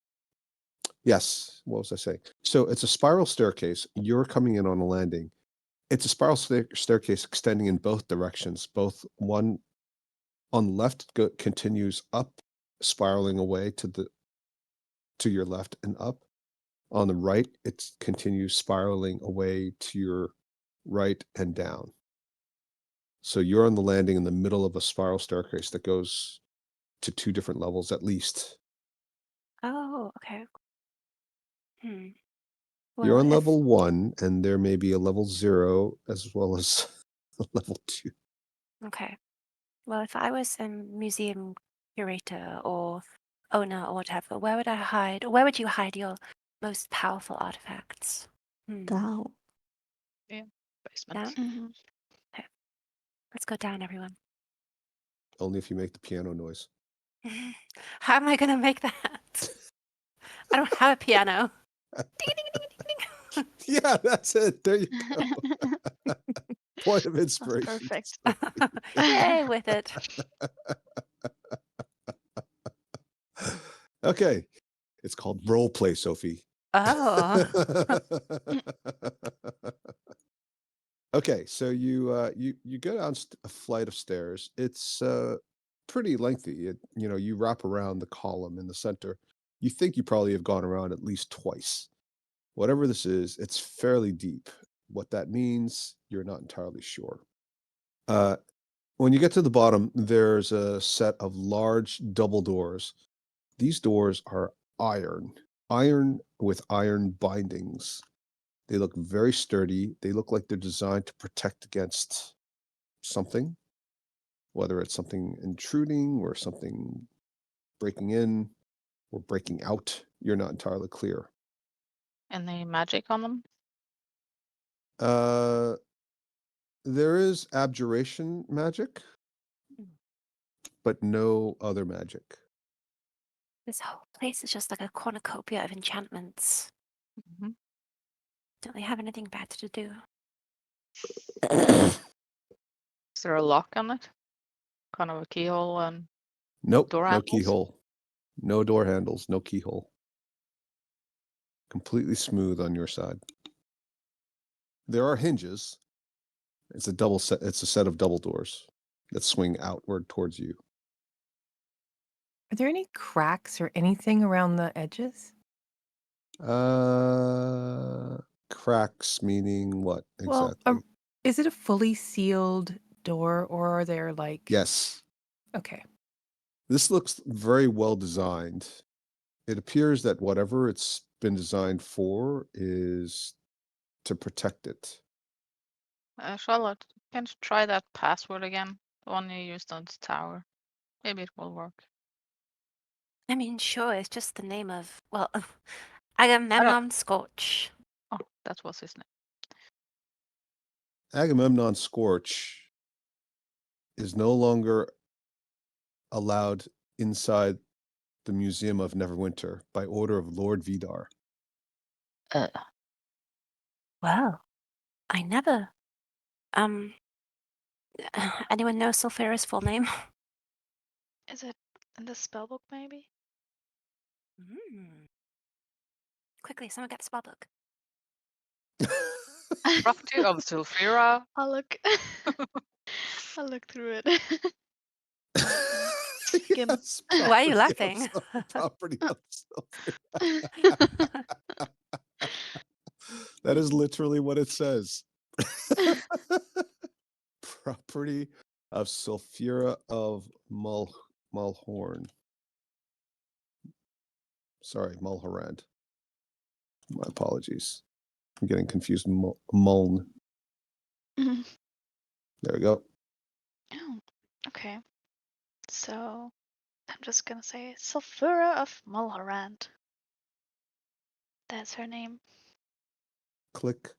Yes. What was I saying? So it's a spiral staircase. You're coming in on a landing. It's a spiral staircase extending in both directions. Both one on the left continues up, spiraling away to your left and up. On the right, it continues spiraling away to your right and down. So you're on the landing in the middle of a spiral staircase that goes to 2 different levels at least. Oh, okay. Hmm. You're Well, on if level 1, and there may be a level 0 as well as a level 2. okay. Well, if I was a museum curator or owner or whatever, where would I hide? Or where would you hide your most powerful artifacts? Down. Basement. Down? Mhm. Let's go down, everyone. Only if you make the piano noise. How am I going to make that? I don't have a piano. Ding, ding, ding, ding, ding. Yeah, that's it. There you go. Point of inspiration. Perfect. Yay with it. Okay. It's called role play, Sophie. Oh. Okay, so you go down a flight of stairs. It's pretty lengthy. You wrap around the column in the center. You think you probably have gone around at least twice. Whatever this is, it's fairly deep. What that means, you're not entirely sure. When you get to the bottom, there's a set of large double doors. These doors are iron with iron bindings. They look very sturdy. They look like they're designed to protect against something, whether it's something intruding or something breaking in or breaking out. You're not entirely clear. Any magic on them? There is abjuration magic, but no other magic. This whole place is just like a cornucopia of enchantments. Mm-hmm. Don't they have anything better to do? Is there a lock on it? Kind of a keyhole and Nope, door no handles? keyhole. No door handles, no keyhole. Completely smooth on your side. There are hinges. It's a set of double doors that swing outward towards you. Are there any cracks or anything around the edges? Cracks meaning what Well, exactly? is it a fully sealed door, or are there like? Yes. Okay. This looks very well designed. It appears that whatever it's been designed for is to protect it. Charlotte, can you try that password again? The one you used on the tower. Maybe it will work. I mean, sure, it's just the name of, well, Agamemnon Scorch. Oh, that was his name. Agamemnon Scorch is no longer allowed inside the Museum of Neverwinter by order of Lord Vydar. Well, I never. Anyone know Sulfura's full name? Is it in the spellbook, maybe? Quickly, someone get the spellbook. Property of Sulfura. I'll look. I'll look through it. Skim. Yes, Why are you property of laughing? property of Sulfura. That is literally what it says. Property of Sulfura of Mulhorn. Sorry, Mulhorand. My apologies. I'm getting confused. Muln. Mhm. There we go. Oh, okay. So I'm just gonna say Sulphura of Mulhorand. That's her name. Click.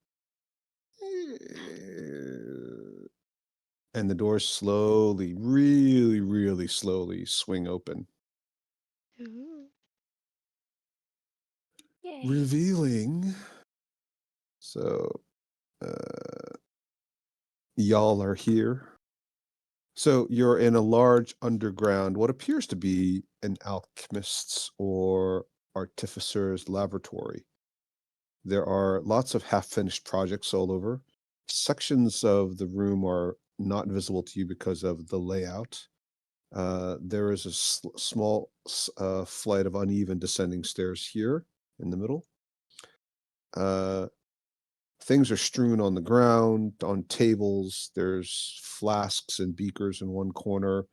And the doors slowly, really, really slowly swing open, Ooh. Yay. revealing. So, y'all are here. So you're in a large underground, what appears to be an alchemist's or artificer's laboratory. There are lots of half-finished projects all over. Sections of the room are not visible to you because of the layout. There is a small flight of uneven descending stairs here in the middle. Things are strewn on the ground, on tables. There's flasks and beakers in one corner,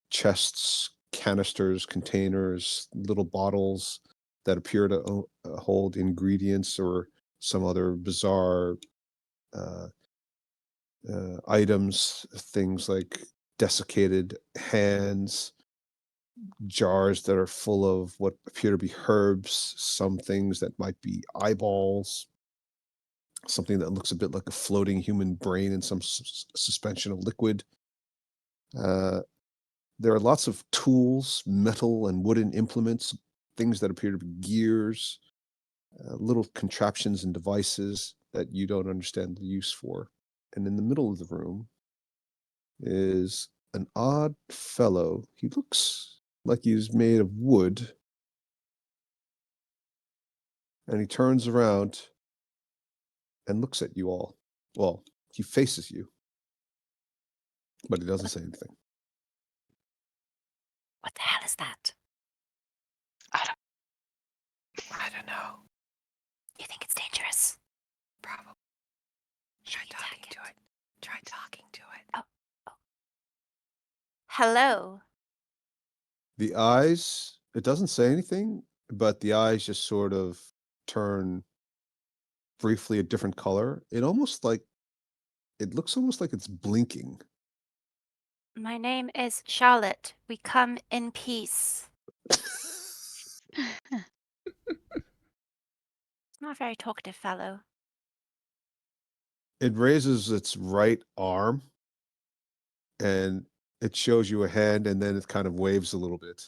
chests, canisters, containers, little bottles that appear to hold ingredients or some other bizarre items, things like desiccated hands, jars that are full of what appear to be herbs, some things that might be eyeballs, something that looks a bit like a floating human brain in some suspension of liquid. There are lots of tools, metal and wooden implements, things that appear to be gears, little contraptions and devices that you don't understand the use for. And in the middle of the room is an odd fellow. He looks like he's made of wood. And he turns around and looks at you all. Well, he faces you, but he doesn't say anything. What the hell is that? I don't know. You think it's dangerous? Probably. Try talking to it. Try talking to it. Oh. Hello. The eyes, it doesn't say anything, but the eyes just sort of turn briefly a different color. It looks almost like it's blinking. My name is Charlotte. We come in peace. Not a very talkative fellow. It raises its right arm and it shows you a hand and then it kind of waves a little bit.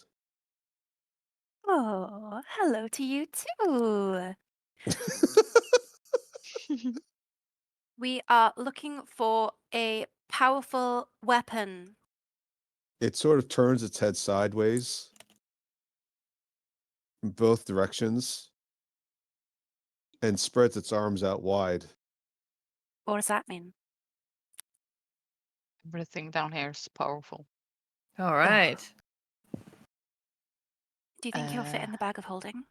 Oh, hello to you too. We are looking for a powerful weapon. It sort of turns its head sideways in both directions and spreads its arms out wide. What does that mean? Everything down here is powerful. All right. Do you think he'll fit in the bag of holding?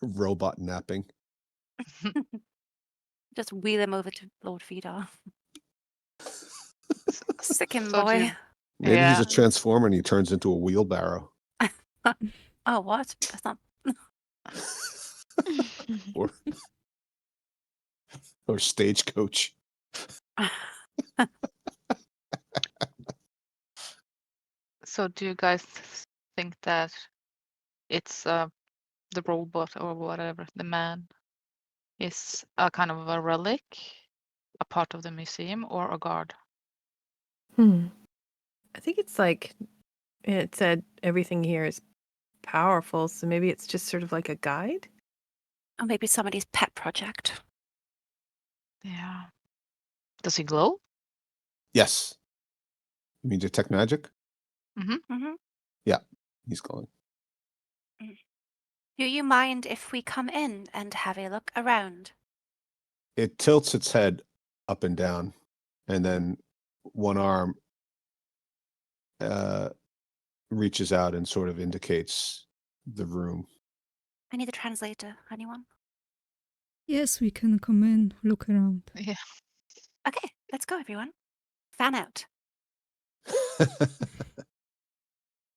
Robot napping. Just wheel him over to Lord Vydar. Sick him, So do you- boy. Maybe he's Yeah. a transformer and he turns into a wheelbarrow. Oh, what? That's not. or stagecoach. So do you guys think that it's the robot or whatever, the man, is a kind of a relic, a part of the museum, or a guard? I think it's like it said everything here is powerful, so maybe it's just sort of like a guide. Or maybe somebody's pet project. Yeah. Does he glow? Yes. You mean detect magic? Mm-hmm. Yeah, he's glowing. Do you mind if we come in and have a look around? It tilts its head up and down, and then one arm reaches out and sort of indicates the room. I need a translator. Anyone? Yes, we can come in, look around. Yeah. Okay, Let's go, everyone. Fan out.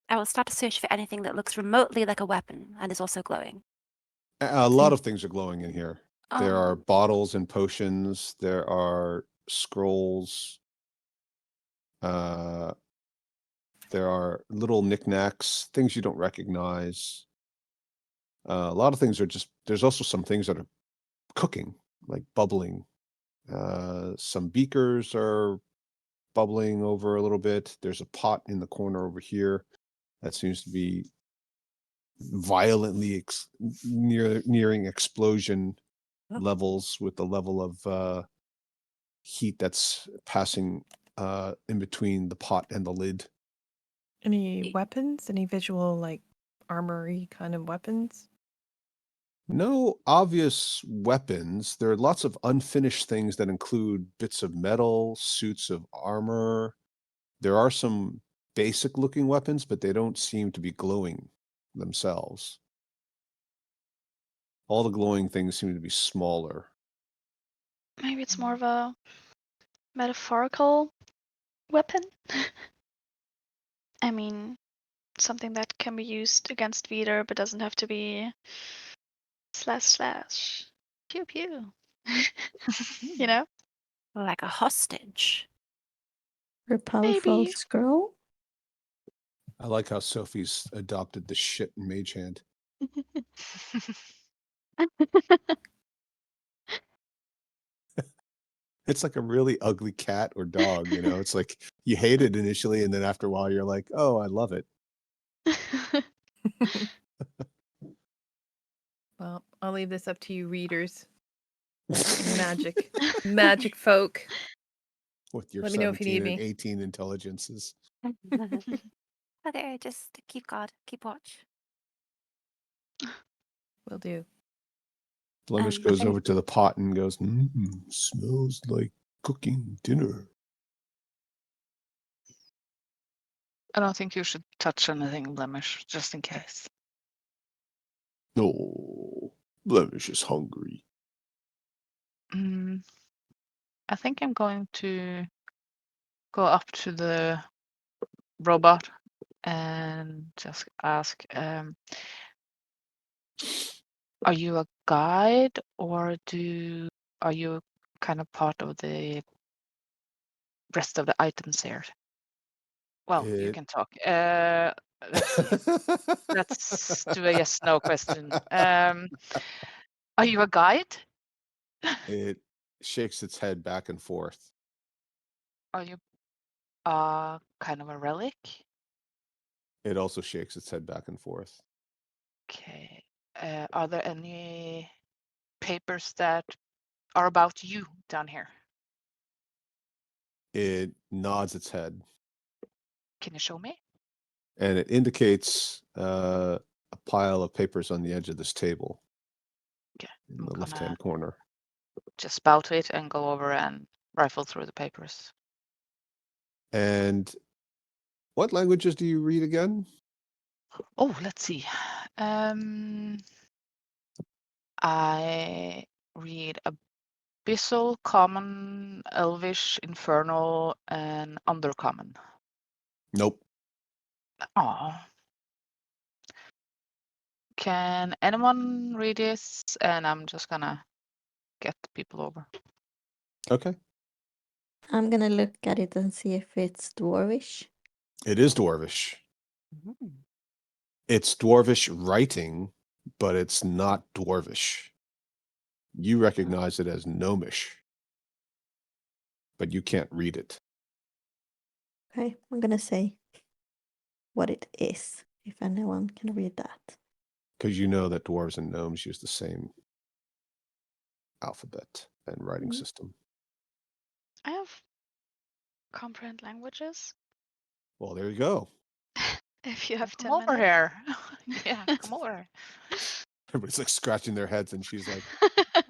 I will start a search for anything that looks remotely like a weapon and is also glowing. A lot of things are glowing in here. There are Oh. bottles and potions. There are scrolls. There are little knickknacks, things you don't recognize. A lot of things are just, there's also some things that are cooking, like bubbling. Some beakers are bubbling over a little bit. There's a pot in the corner over here that seems to be violently nearing explosion levels with the level of heat that's passing in between the pot and the lid. Any weapons? Any visual, like, armory kind of weapons? No obvious weapons. There are lots of unfinished things that include bits of metal, suits of armor. There are some basic looking weapons, but they don't seem to be glowing themselves. All the glowing things seem to be smaller. Maybe it's more of a metaphorical weapon. I mean, something that can be used against Vydar, but doesn't have to be / pew pew. You know? Like a hostage. A powerful Maybe. scroll? I like how Sophie's adopted the shit in Mage Hand. It's like a really ugly cat or dog, you know? It's like you hate it initially, and then after a while you're like, oh, I love it. Well, I'll leave this up to you readers. Magic folk. With your Let me know if you 17 need and me. 18 intelligences. Okay, just keep guard, keep watch. Will do. Blemish I goes think- over to the pot and goes, smells like cooking dinner. I don't think you should touch anything, Blemish, just in case. No, Blemish is hungry. I think I'm going to go up to the robot and just ask, are you a guide or are you kind of part of the rest of the items here? Well, you can talk. Let's see. Let's do a yes/no question. Are you a guide? It shakes its head back and forth. Are you kind of a relic? It also shakes its head back and forth. Okay. Are there any papers that are about you down here? It nods its head. Can you show me? And it indicates a pile of papers on the edge of this table. Okay. In I'm the gonna left-hand corner. just bow to it and go over and rifle through the papers. And what languages do you read again? Oh, let's see. I read Abyssal, Common, Elvish, Infernal, and Undercommon. Nope. Oh. Can anyone read this? And I'm just gonna get the people over. Okay. I'm gonna look at it and see if it's dwarvish. It is dwarvish. It's dwarvish writing, but it's not dwarvish. You recognize it as gnomish, but you can't read it. Okay, I'm gonna say what it is, if anyone can read that. Because you know that dwarves and gnomes use the same alphabet and writing system. I have comprehend languages. Well, there you go. If you have Come 10 over minutes. here. Yeah, come over. Everybody's like scratching their heads, and she's like,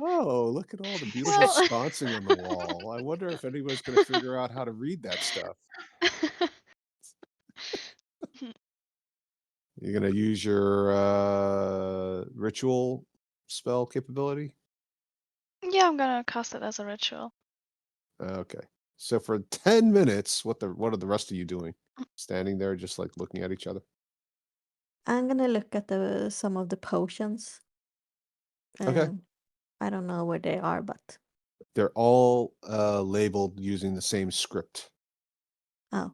oh, look at all the beautiful Well- sconcing on the wall. I wonder if anybody's going to figure out how to read that stuff. You're going to use your ritual spell capability? Yeah, I'm gonna cast it as a ritual. Okay. So for 10 minutes, what are the rest of you doing? Standing there just like looking at each other? I'm gonna look at some of the potions. Okay. I don't know where they are, but They're all labeled using the same script. oh.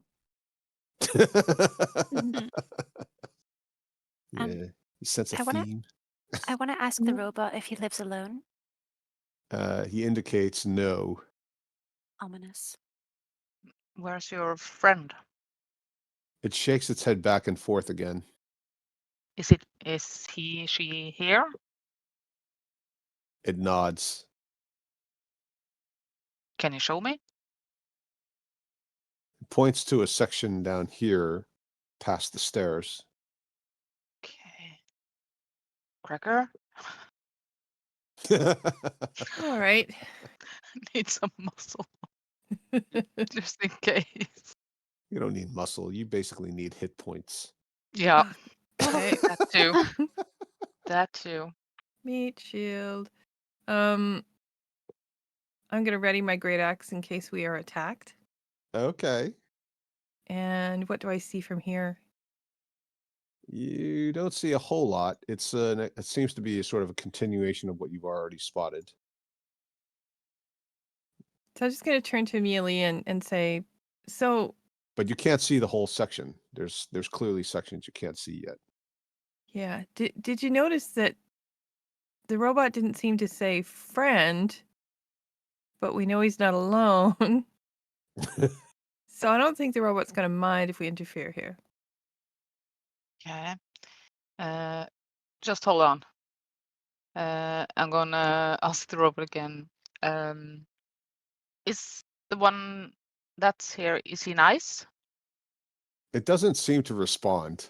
Yeah, you sense a I wanna- theme. I want to ask the robot if he lives alone. He indicates no. Ominous. Where's your friend? It shakes its head back and forth again. Is she here? It nods. Can you show me? It points to a section down here past the stairs. Okay. Cracker? All right. Need some muscle. Just in case. You don't need muscle. You basically need hit points. Yeah. Okay. That too. That too. Meat shield. I'm gonna ready my great axe in case we are attacked. Okay. And what do I see from here? You don't see a whole lot. It seems to be a sort of a continuation of what you've already spotted. So I'm just gonna turn to Amelie and say, so But you can't see the whole section. There's clearly sections you can't see yet. yeah, did you notice that the robot didn't seem to say friend, but we know he's not alone. So I don't think the robot's gonna mind if we interfere here. Okay. Just hold on. I'm gonna ask the robot again. Is the one that's here, is he nice? It doesn't seem to respond.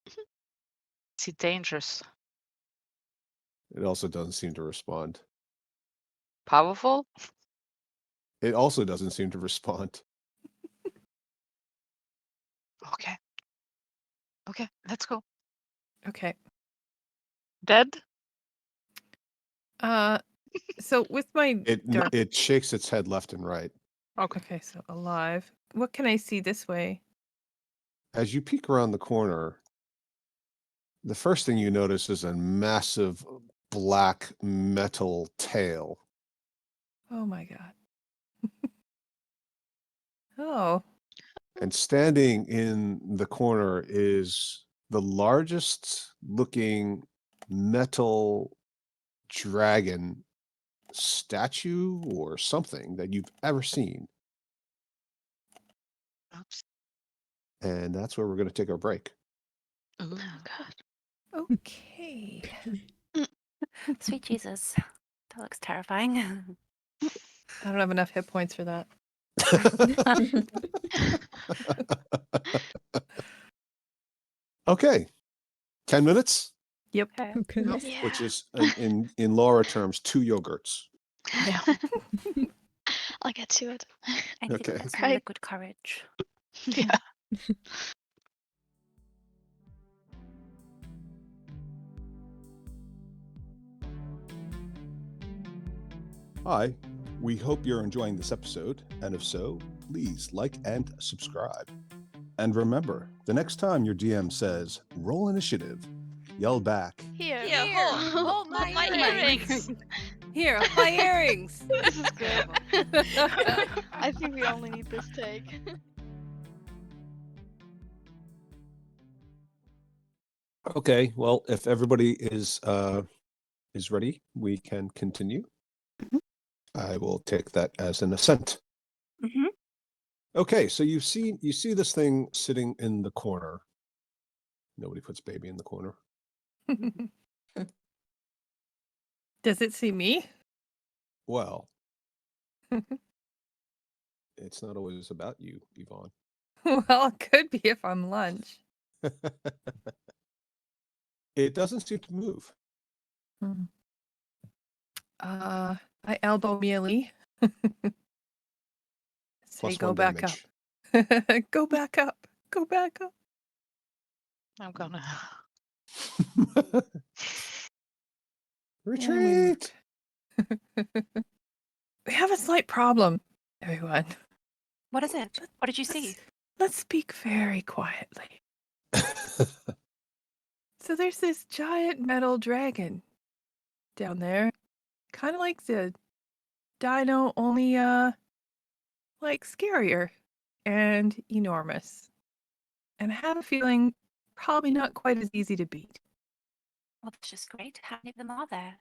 Is he dangerous? It also doesn't seem to respond. Powerful? It also doesn't seem to respond. Okay. Okay, let's go. Okay. Dead? So with my dark... It shakes its head left and right. Okay, so alive. What can I see this way? As you peek around the corner, the first thing you notice is a massive black metal tail. Oh my god. Oh. And standing in the corner is the largest looking metal dragon statue or something that you've ever seen. Oops. And that's where we're going to take our break. Ooh. Oh god. Okay. Sweet Jesus. That looks terrifying. I don't have enough hit points for that. Okay. 10 minutes, Yep. Okay. Yeah. which is in Laura terms, 2 yogurts. Yeah. I'll get to it. I think Okay. that's some Right. liquid courage. Yeah. Hi, we hope you're enjoying this episode, and if so, please like and subscribe. And remember, the next time your DM says, roll initiative, yell back, Here. Hold my earrings. Here, my earrings. This is good. I think we only need this take. okay, well, if everybody is ready, we can continue. Mhm. I will take that as an assent. Mhm. Okay, so you see this thing sitting in the corner. Nobody puts baby in the corner. Does it see me? Well, it's not always about you, Yvonne. Well, it could be if I'm lunch. It doesn't seem to move. I elbow Mealy. Say, Plus go 1 back damage. up. Go back up. Go back up. I'm gonna. Retreat! We have a slight problem. Everyone, What is it? What did you see? let's speak very quietly. So there's this giant metal dragon down there, kind of like the dino, only like scarier and enormous. And I have a feeling probably not quite as easy to beat. Well, that's just great. How many of them are there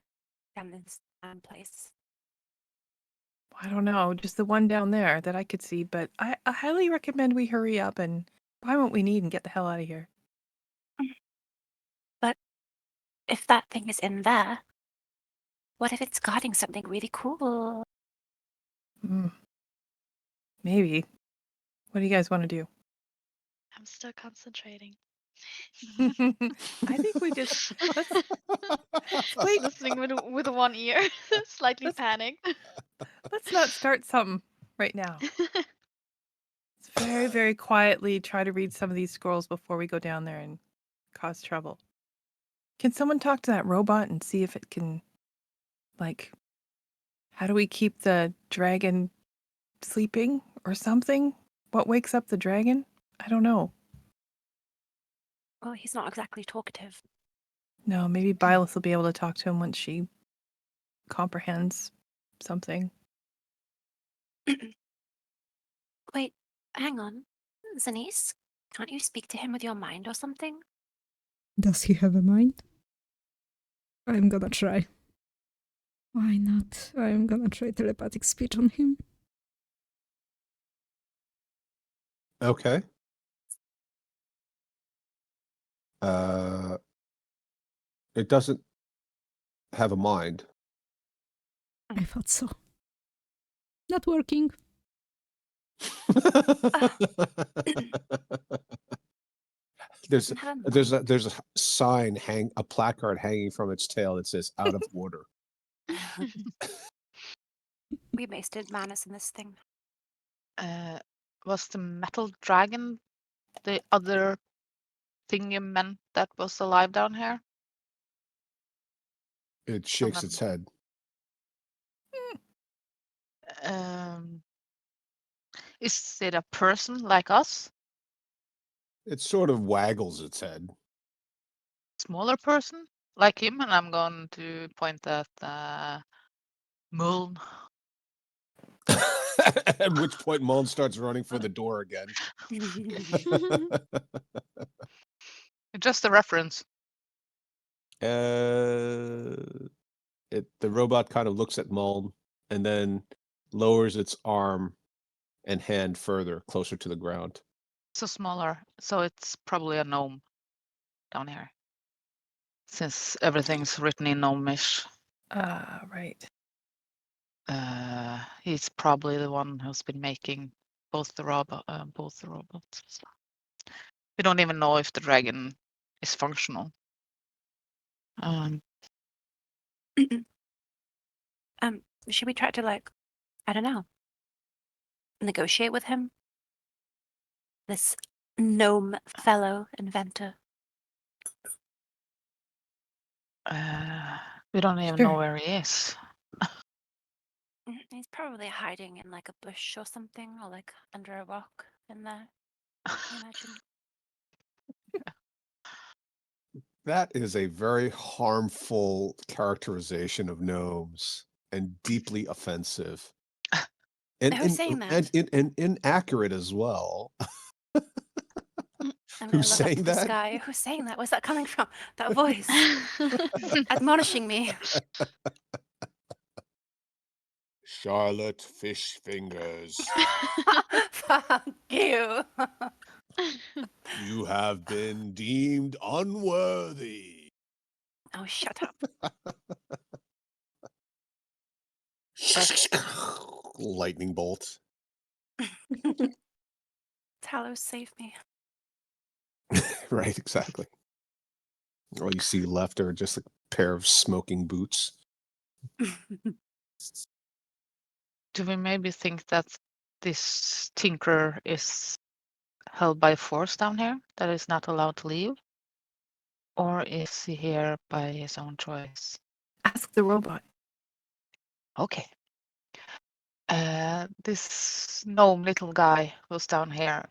down this place? I don't know, just the one down there that I could see, but I highly recommend we hurry up and buy what we need and get the hell out of here. But if that thing is in there, what if it's guarding something really cool? Maybe. What do you guys want to do? I'm still concentrating. I think we just let's wait. Listening with one ear, slightly Let's- panicked. Let's not start something right now. Let's very, very quietly try to read some of these scrolls before we go down there and cause trouble. Can someone talk to that robot and see if it can, like, how do we keep the dragon sleeping or something? What wakes up the dragon? I don't know. Well, he's not exactly talkative. No, maybe Byleth will be able to talk to him once she comprehends something. Wait, hang on. Zanice, can't you speak to him with your mind or something? Does he have a mind? I'm gonna try. Why not? I'm gonna try telepathic speech on him. Okay. It doesn't have a mind. I thought so. Not working. there's Never there's mind. a sign a placard hanging from its tail that says "out of order." We wasted manners in this thing. Was the metal dragon the other thing you meant that was alive down here? It shakes its head. Is it a person like us? It sort of waggles its head. Smaller person like him? And I'm going to point at Muln. At which point Mullen starts running for the door again. Just a reference. The robot kind of looks at Mullen and then lowers its arm and hand further, closer to the ground. So smaller. So it's probably a gnome down here. Since everything's written in gnomish. Right. He's probably the one who's been making both the robots. We don't even know if the dragon is functional. Should we try to, like, I don't know, negotiate with him? This gnome fellow inventor. We don't even know where he is. He's probably hiding in like a bush or something, or like under a rock in there. Can you imagine? That is a very harmful characterization of gnomes and deeply offensive. Who's saying that? And inaccurate as well. I'm Who's gonna look up saying to the that? sky. Who's saying that? Where's that coming from? That voice admonishing me. Charlotte Fish Fingers. Fuck you. You have been deemed unworthy. Oh, shut up. Lightning bolt. Talos, save me. Right, exactly. All you see left are just a pair of smoking boots. Do we maybe think that this tinker is held by force down here, that is not allowed to leave? Or is he here by his own choice? Ask the robot. Okay. This gnome little guy who's down here,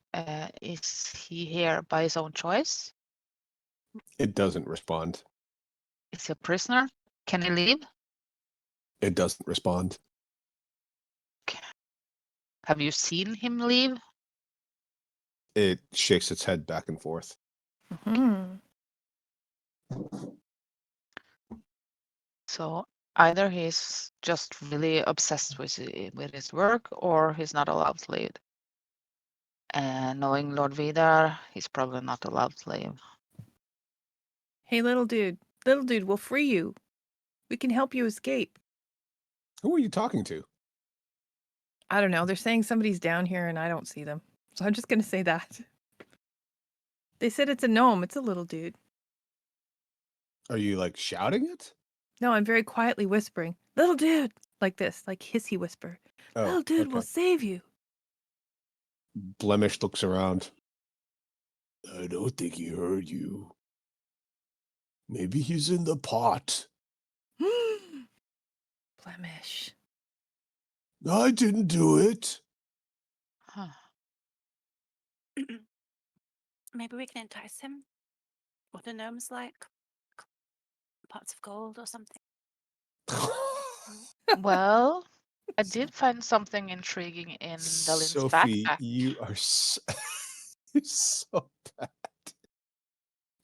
is he here by his own choice? It doesn't respond. Is he a prisoner? Can he leave? It doesn't respond. Have you seen him leave? It shakes its head back and forth. Hmm. So either he's just really obsessed with his work, or he's not allowed to leave. And knowing Lord Vydar, he's probably not allowed to leave. Hey, little dude, we'll free you. We can help you escape. Who are you talking to? I don't know. They're saying somebody's down here and I don't see them. So I'm just going to say that. They said it's a gnome. It's a little dude. Are you like shouting it? No, I'm very quietly whispering, little dude, like this, like hissy whisper. Oh, Little dude, okay. we'll save you. Blemish looks around. I don't think he heard you. Maybe he's in the pot. Blemish. I didn't do it. Huh. Maybe we can entice him. What the gnomes like? Pots of gold or something. Well, I did find something intriguing in Dalin's Sophie, backpack. you are you're so bad.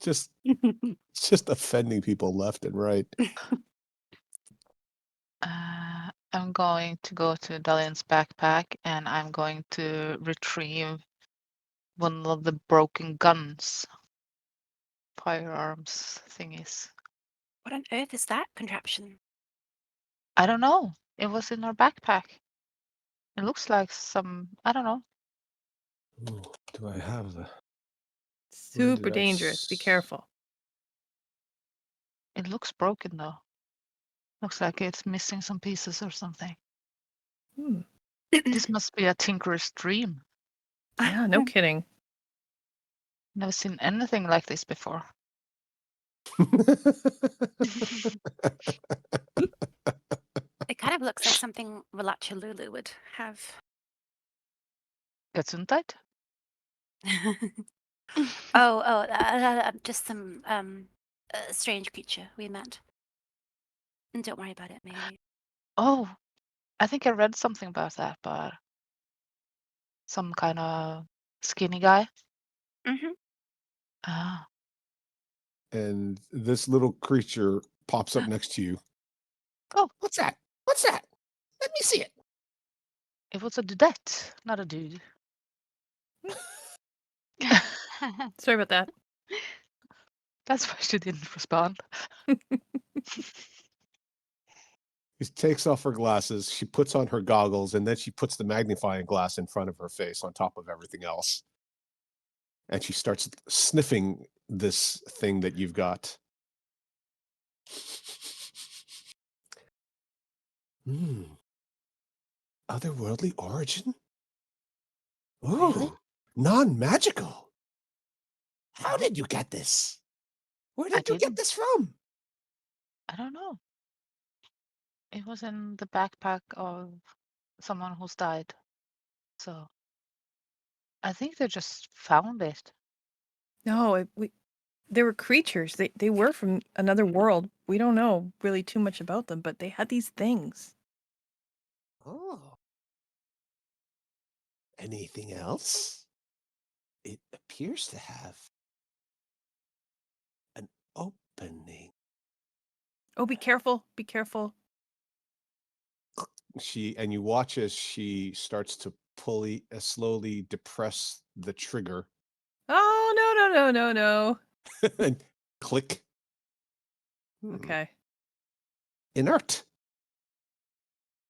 Just offending people left and right. I'm going to go to Dalin's backpack and I'm going to retrieve one of the broken guns. Firearms thingies. What on earth is that contraption? I don't know. It was in our backpack. It looks like some, I don't know. Ooh, do I have the... Super did I dangerous. Be careful. It looks broken though. Looks like it's missing some pieces or something. Hmm. This must be a tinkerer's dream. Yeah, no kidding. Never seen anything like this before. It kind of looks like something Relacha Lulu would have. Gesundheit? Just some strange creature we met. And don't worry about it, maybe. Oh, I think I read something about that, but some kind of skinny guy. Mm-hmm. Ah, And this little creature pops up next to you. Oh. What's that? What's that? Let me see it. it was a dudette, not a dude. Sorry about that. That's why she didn't respond. She takes off her glasses, she puts on her goggles, and then she puts the magnifying glass in front of her face on top of everything else. And she starts sniffing this thing that you've got. Otherworldly origin? Oh, Really? non-magical. How did you get this? Where I did you get didn't. this from? I don't know. It was in the backpack of someone who's died. So I think they just found it. No, they were creatures. They were from another world. We don't know really too much about them, but they had these things. Oh. Anything else? It appears to have an opening. Oh, be careful. Be careful. And you watch as she starts to slowly depress the trigger. Oh, no. And click. Okay. Inert.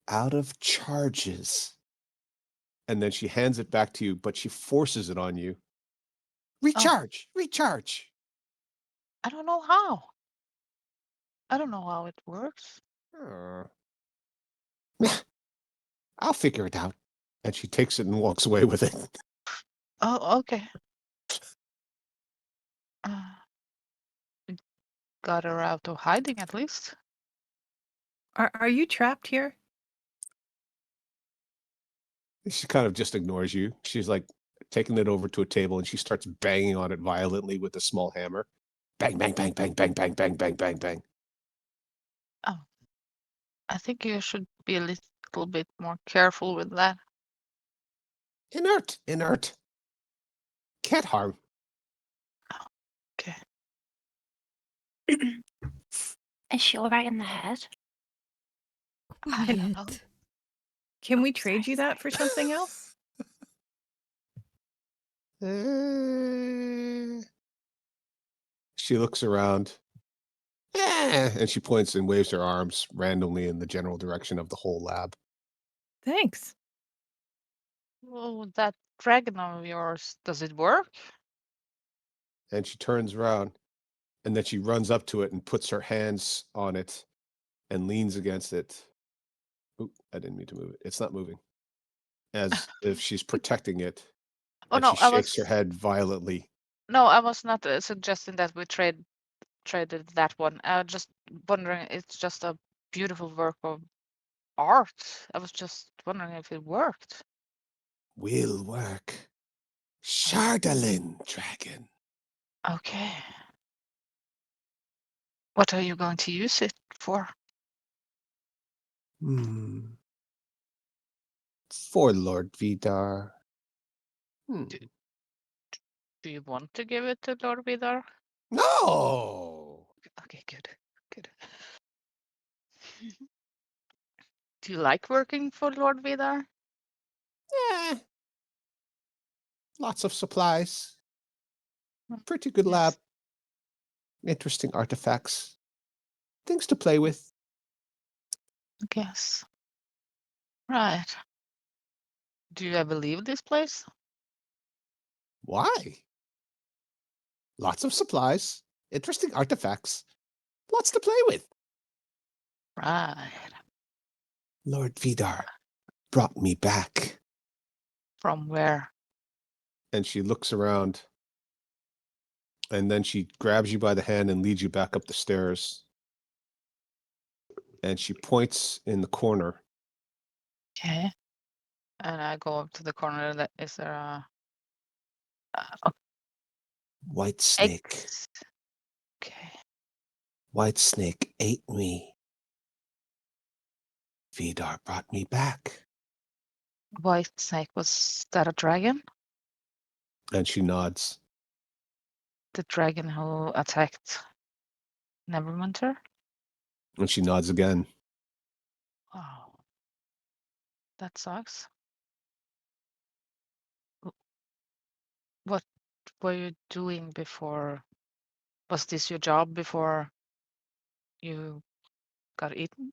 Out of charges. And then she hands it back to you, but she forces it on you. Recharge. Recharge. I don't know how. I don't know how it works. I'll figure it out. And she takes it and walks away with it. Oh, okay. Got her out of hiding at least. Are you trapped here? She kind of just ignores you. She's like taking it over to a table and she starts banging on it violently with a small hammer. Bang, bang, bang, bang, bang, bang, bang, bang, bang, bang. Oh, I think you should be a little bit more careful with that. Inert. Can't harm. Okay. Is she all right in the head? I don't know. Quiet. Can we trade you that for something else? She looks around. And she points and waves her arms randomly in the general direction of the whole lab. Thanks. Well, that dragon of yours, does it work? And she turns around and then she runs up to it and puts her hands on it and leans against it. Oop, I didn't mean to move it. It's not moving. As if she's protecting it. Oh And no, she shakes her head violently. No, I was not suggesting that we traded that one. Just wondering, it's just a beautiful work of art. I was just wondering if it worked. Will work. Chardalyn dragon. Okay. What are you going to use it for? For Lord Vydar. Do you want to give it to Lord Vydar? No! Okay, good. Do you like working for Lord Vydar? Lots of supplies. Pretty good lab. Interesting artifacts. Things to play with. I guess. Right. Do you ever leave this place? Why? Lots of supplies. Interesting artifacts. Lots to play with. Right. Lord Vydar brought me back. From where? And she looks around. And then she grabs you by the hand and leads you back up the stairs. And she points in the corner. Okay. And I go up to the corner. Is there a White snake. eggs? Okay. White snake ate me. Vydar brought me back. White snake, was that a dragon? And she nods. The dragon who attacked Neverwinter? And she nods again. Wow. That sucks. What were you doing before? Was this your job before you got eaten?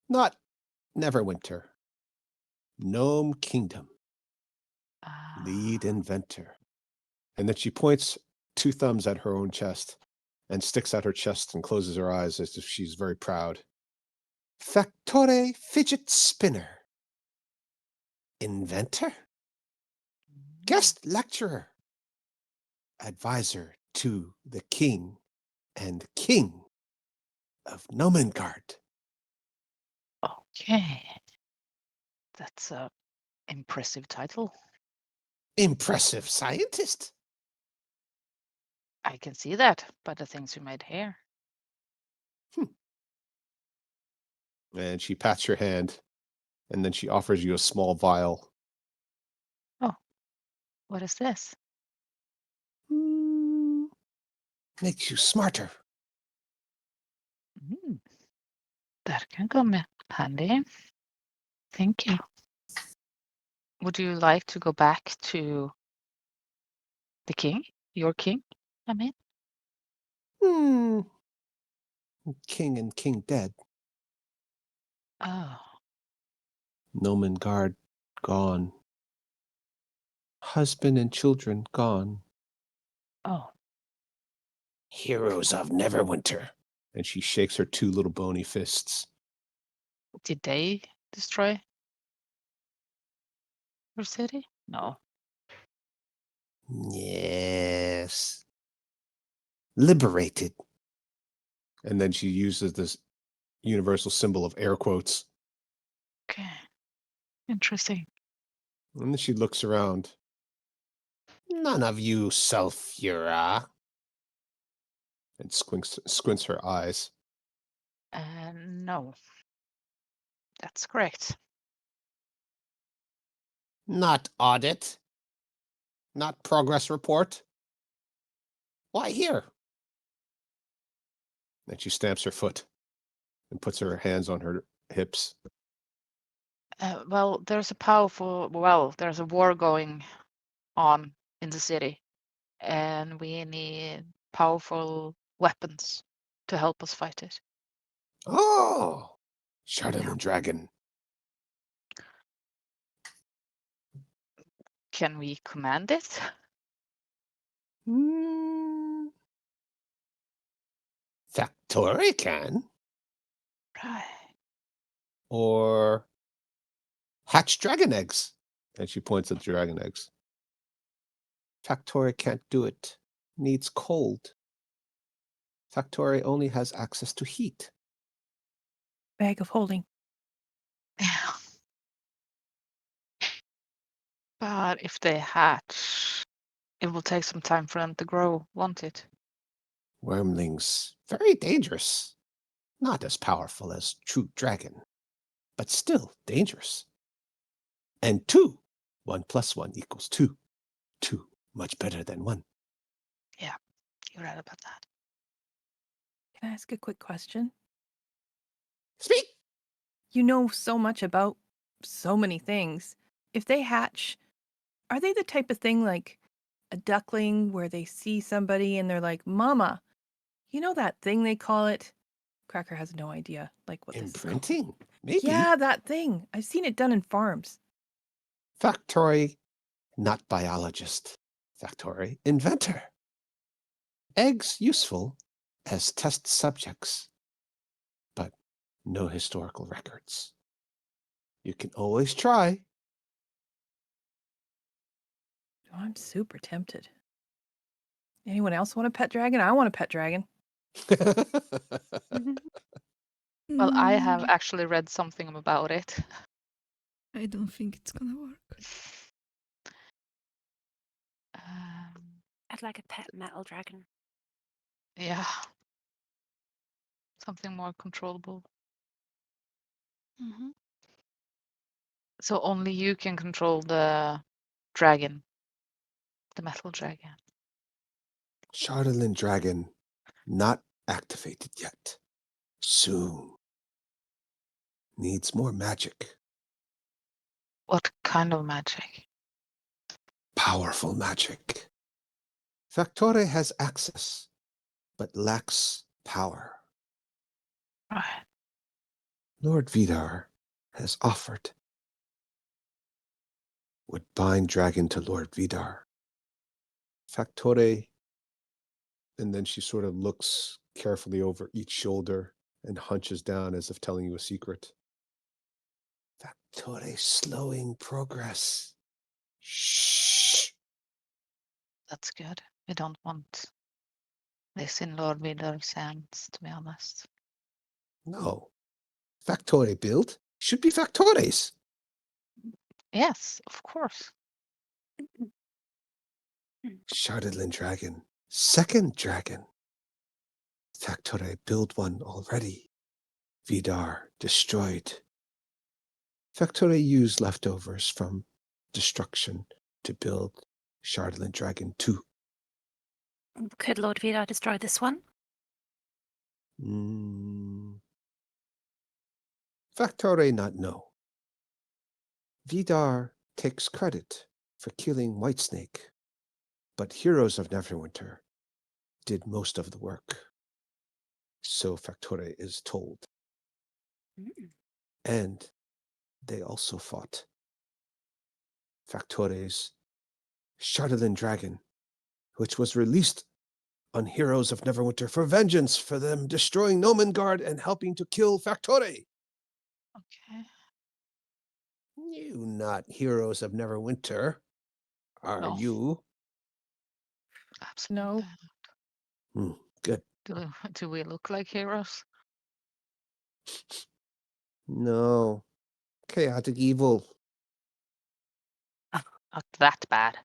Not Neverwinter. Gnome Kingdom. Lead inventor. And then she points 2 thumbs at her own chest and sticks out her chest and closes her eyes as if she's very proud. Factore fidget spinner. Inventor. Guest lecturer. Advisor to the king and king of Nomengard. Okay. That's a impressive title. Impressive scientist. I can see that by the things you made here. And she pats your hand, and then she offers you a small vial. Oh, what is this? Makes you smarter. That can come in handy. Thank you. Would you like to go back to the king? Your king, I mean? King and king dead. Oh. Nomengard gone. Husband and children gone. Oh. Heroes of Neverwinter. And she shakes her 2 little bony fists. Did they destroy your city? No. Yes. Liberated. And then she uses this universal symbol of air quotes. Okay. Interesting. And then she looks around. None of you sulfura. And squints her eyes. No. That's correct. Not audit. Not progress report. Why here? Then she stamps her foot and puts her hands on her hips. Well, there's a war going on in the city, and we need powerful weapons to help us fight it. Oh, chardalyn dragon. Can we command it? Factory can. Right. Or hatch dragon eggs. And she points at the dragon eggs. Factory can't do it. Needs cold. Factory only has access to heat. Bag of holding. Yeah. But if they hatch, it will take some time for them to grow, won't it? Wormlings, very dangerous. Not as powerful as true dragon, but still dangerous. And 2. 1 + 1 = 2. 2, much better than 1. Yeah, you're right about that. Can I ask a quick question? Speak! You know so much about so many things. If they hatch, are they the type of thing like a duckling where they see somebody and they're like, Mama, you know that thing they call it? Cracker has no idea like what this is called. Imprinting? Maybe. Yeah, that thing. I've seen it done in farms. Factory, not biologist. Factory, inventor. Eggs useful as test subjects, but no historical records. You can always try. Oh, I'm super tempted. Anyone else want a pet dragon? I want a pet dragon. Well, I have Mm, actually read something about it. I don't think it's gonna work. I'd like a pet metal dragon. Yeah. Something more controllable. Mm-hmm. So only you can control the dragon, the metal dragon. Chardalyn dragon, not activated yet. Soon. Needs more magic. What kind of magic? Powerful magic. Factore has access, but lacks power. Right. Lord Vydar has offered. Would bind dragon to Lord Vydar. Factore, and then she sort of looks carefully over each shoulder and hunches down as if telling you a secret. Factore slowing progress. Shh. That's good. We don't want this in Lord Vidar's hands, to be honest. No. Factore build should be Factore's. Yes, of course. Chardalyn dragon. Second dragon. Factore build one already. Vydar destroyed. Factore used leftovers from destruction to build Chardalyn dragon 2. Could Lord Vydar destroy this one? Factore not know. Vydar takes credit for killing Whitesnake, but Heroes of Neverwinter did most of the work. So Factore is told. And they also fought. Factore's Chardalyn dragon, which was released on Heroes of Neverwinter for vengeance for them destroying Nomengard and helping to kill Factore. Okay. You not Heroes of Neverwinter, are No. you? Absolutely. No. Good. Do we look like heroes? No. Chaotic evil. Not that bad.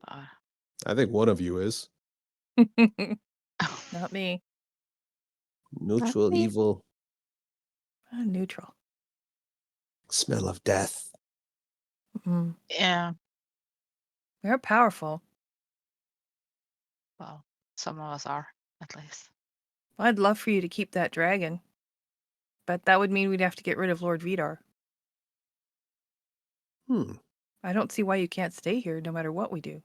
I think one of you is. Not me. Neutral me. evil. Neutral. Smell of death. Mm. Yeah. They're powerful. Well, some of us are, at least. I'd love for you to keep that dragon. But that would mean we'd have to get rid of Lord Vydar. I don't see why you can't stay here no matter what we do.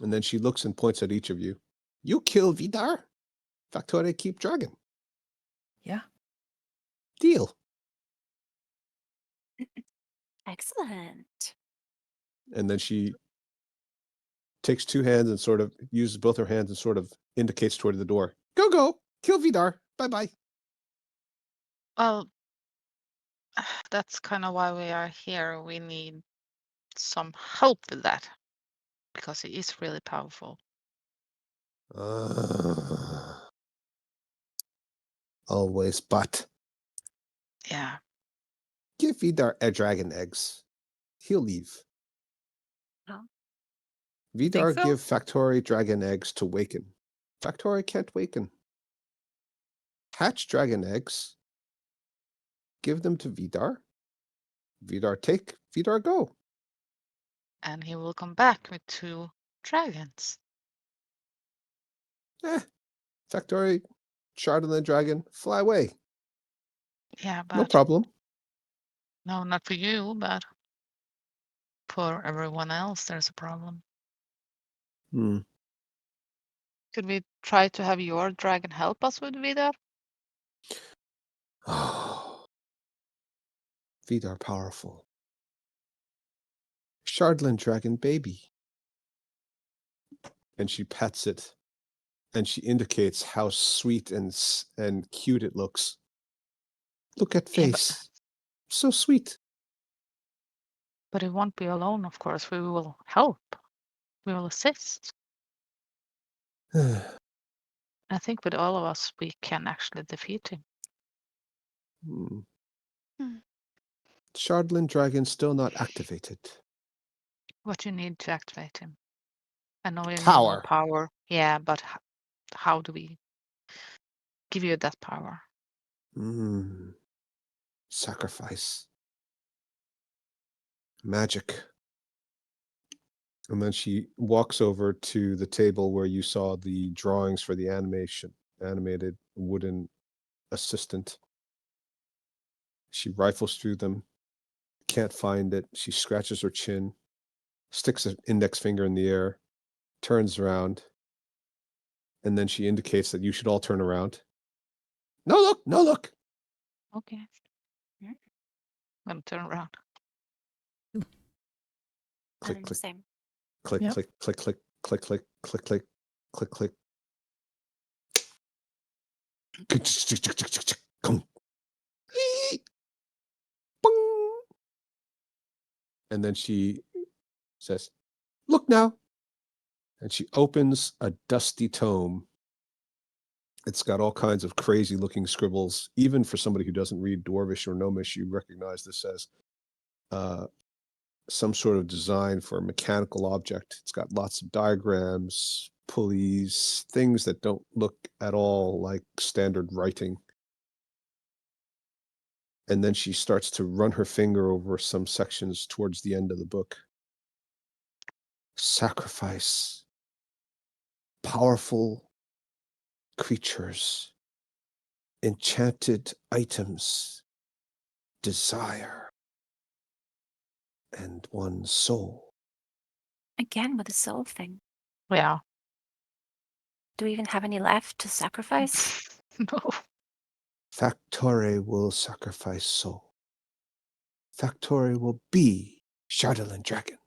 And then she looks and points at each of you. You kill Vydar? Factore keep dragon. Yeah. Deal. Excellent. And then she takes two hands and sort of uses both her hands and sort of indicates toward the door. Go, go. Kill Vydar. Bye-bye. Well, that's kind of why we are here. We need some help with that. Because he is really powerful. Always but. Yeah. Give Vydar dragon eggs. He'll leave. Oh. Vydar so? give Factore dragon eggs to waken. Factore can't waken. Hatch dragon eggs. Give them to Vydar. Vydar take, Vydar go. And he will come back with 2 dragons. Factore, chardalyn dragon, fly away. Yeah, but No problem. no, not for you, but for everyone else, there's a problem. Could we try to have your dragon help us with Vydar? Vydar powerful. Chardalyn dragon baby. And she pets it. And she indicates how sweet and cute it looks. Look at face. So sweet. But it won't be alone, of course. We will help. We will assist. I think with all of us, we can actually defeat him. Chardalyn dragon still not activated. What you need to activate him? I know you need more Power. power. Yeah, but how do we give you that power? Sacrifice. Magic. And then she walks over to the table where you saw the drawings for the animated wooden assistant. She rifles through them, can't find it. She scratches her chin, sticks an index finger in the air, turns around, and then she indicates that you should all turn around. No look, no look. Okay. I'm gonna turn around. Click, click, Same. click, Yep. click, click, click, click, click, click, click, click, click. Come. And then she says, look now. And she opens a dusty tome. It's got all kinds of crazy looking scribbles. Even for somebody who doesn't read Dwarvish or Gnomish, you recognize this as some sort of design for a mechanical object. It's got lots of diagrams, pulleys, things that don't look at all like standard writing. And then she starts to run her finger over some sections towards the end of the book. Sacrifice. Powerful creatures. Enchanted items. Desire. And one's soul. Again with the soul thing. Yeah. Do we even have any left to sacrifice? No. Factore will sacrifice soul. Factore will be Chardalyn dragon.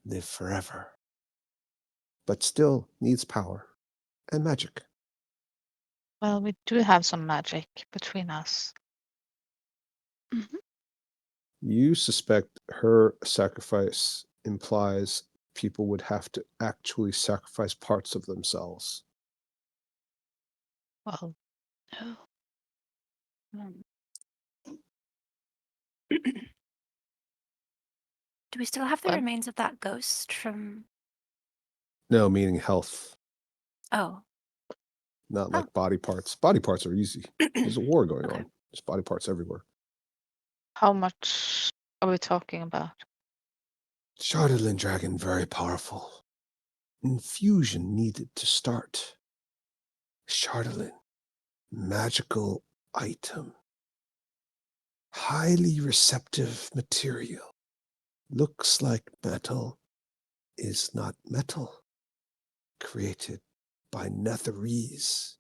Live forever. But still needs power and magic. Well, we do have some magic between us. You suspect her sacrifice implies people would have to actually sacrifice parts of themselves. Well, No. Do we still have the What? remains of that ghost from... No, meaning health, Oh, not like body parts. Body parts are easy. There's a war going Okay. on. There's body parts everywhere. How much are we talking about? Chardalyn dragon, very powerful. Infusion needed to start. Chardalyn, magical item. Highly receptive material. Looks like metal, is not metal. Created by Netherese.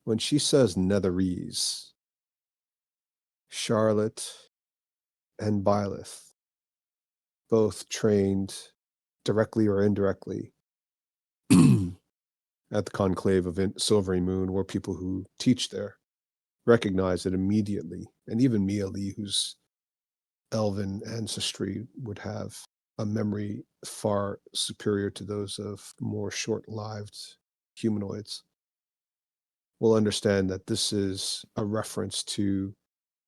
When she says Netherese, Charlotte and Byleth, both trained directly or indirectly at the conclave of Silvery Moon, were people who teach there, recognize it immediately. And even Mia Lee, whose elven ancestry would have a memory far superior to those of more short-lived humanoids, will understand that this is a reference to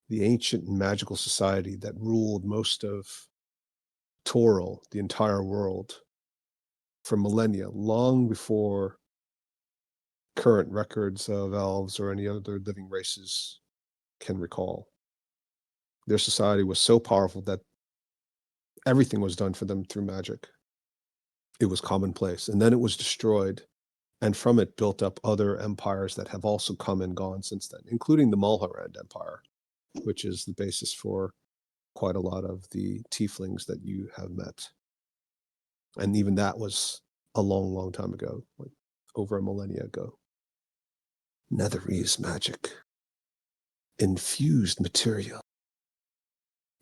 the ancient magical society that ruled most of Toril, the entire world, for millennia, long before current records of elves or any other living races can recall. Their society was so powerful that everything was done for them through magic. It was commonplace. And then it was destroyed. And from it built up other empires that have also come and gone since then, including the Mulhorand Empire, which is the basis for quite a lot of the tieflings that you have met. And even that was a long, long time ago, like over a millennia ago. Netherese magic. Infused material.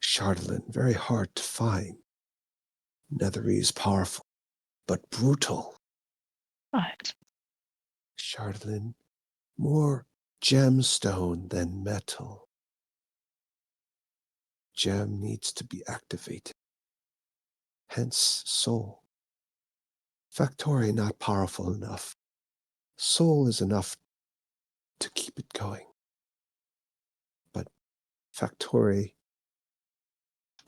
Chardalyn, very hard to find. Netherese powerful, but brutal. Right. Chardalyn, more gemstone than metal. Gem needs to be activated. Hence soul. Factory not powerful enough. Soul is enough to keep it going. But Factory,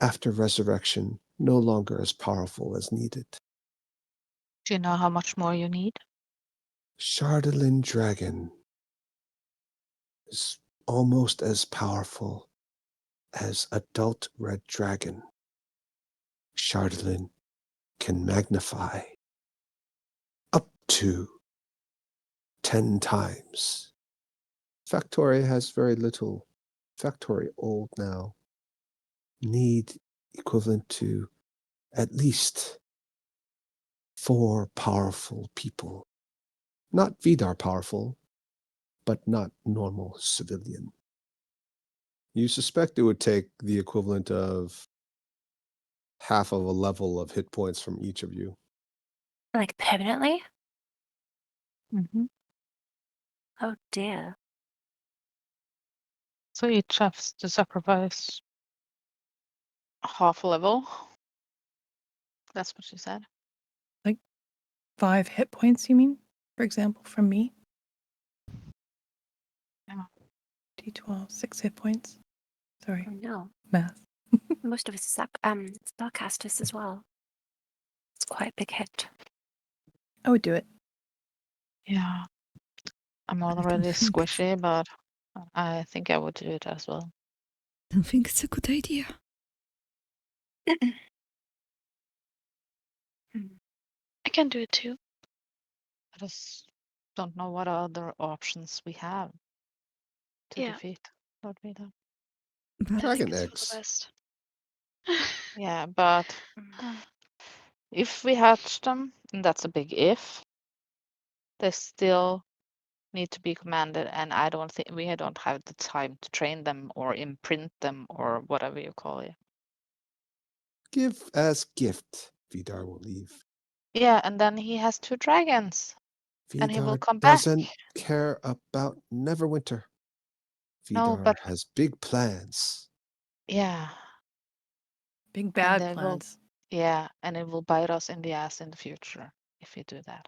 after resurrection, no longer as powerful as needed. Do you know how much more you need? Chardalyn dragon is almost as powerful as adult red dragon. Chardalyn can magnify up to 10 times. Factory has very little. Factory old now. Need equivalent to at least 4 powerful people. Not Vydar powerful, but not normal civilian. You suspect it would take the equivalent of half of a level of hit points from each of you. Like permanently? Mm-hmm. Oh dear. So each has to sacrifice half a level. That's what she said. 5 hit points, you mean? For example, from me? Yeah. D12, 6 hit points. Sorry, Oh no. math. Most of us spellcasters as well. It's quite a big hit. I would do it. Yeah. I'm don't already think squishy, but I think I would do it as well. I don't think it's a good idea. I can do it too. I just don't know what other options we have to Yeah. defeat Lord Vydar. But I think Dragon it's eggs. for the best. Yeah, but if we hatch them, and that's a big if, they still need to be commanded, and I don't think we don't have the time to train them or imprint them or whatever you call it. Give as gift. Vydar will leave. Yeah, and then he has 2 dragons, and he will Vydar come back. doesn't care about Neverwinter. No, Vydar but has big plans. yeah, Big and bad they will, plans. yeah, and it will bite us in the ass in the future if we do that.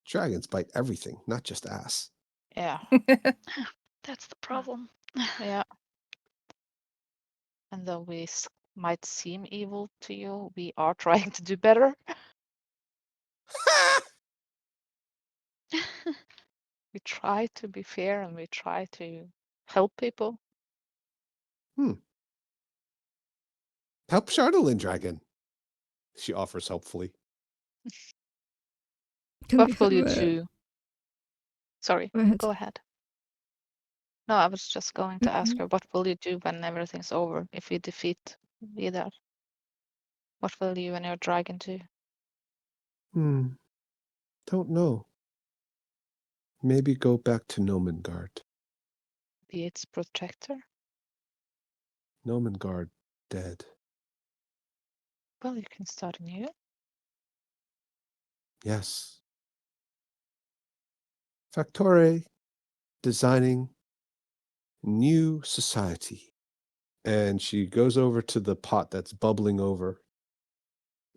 Dragons bite everything, not just ass. Yeah. That's the problem. Yeah. And though we might seem evil to you, we are trying to do better. We try to be fair and we try to help people. Help Chardalyn Dragon. She offers helpfully. Can we What will you have a- do? Sorry, Go ahead. go ahead. No, I was just going to ask her, what will you do when everything's over? If we defeat Vydar? What will you and your dragon do? Don't know. Maybe go back to Gnomengard. Be its protector? Gnomengard dead. Well, you can start anew. Yes. Factore designing new society. And she goes over to the pot that's bubbling over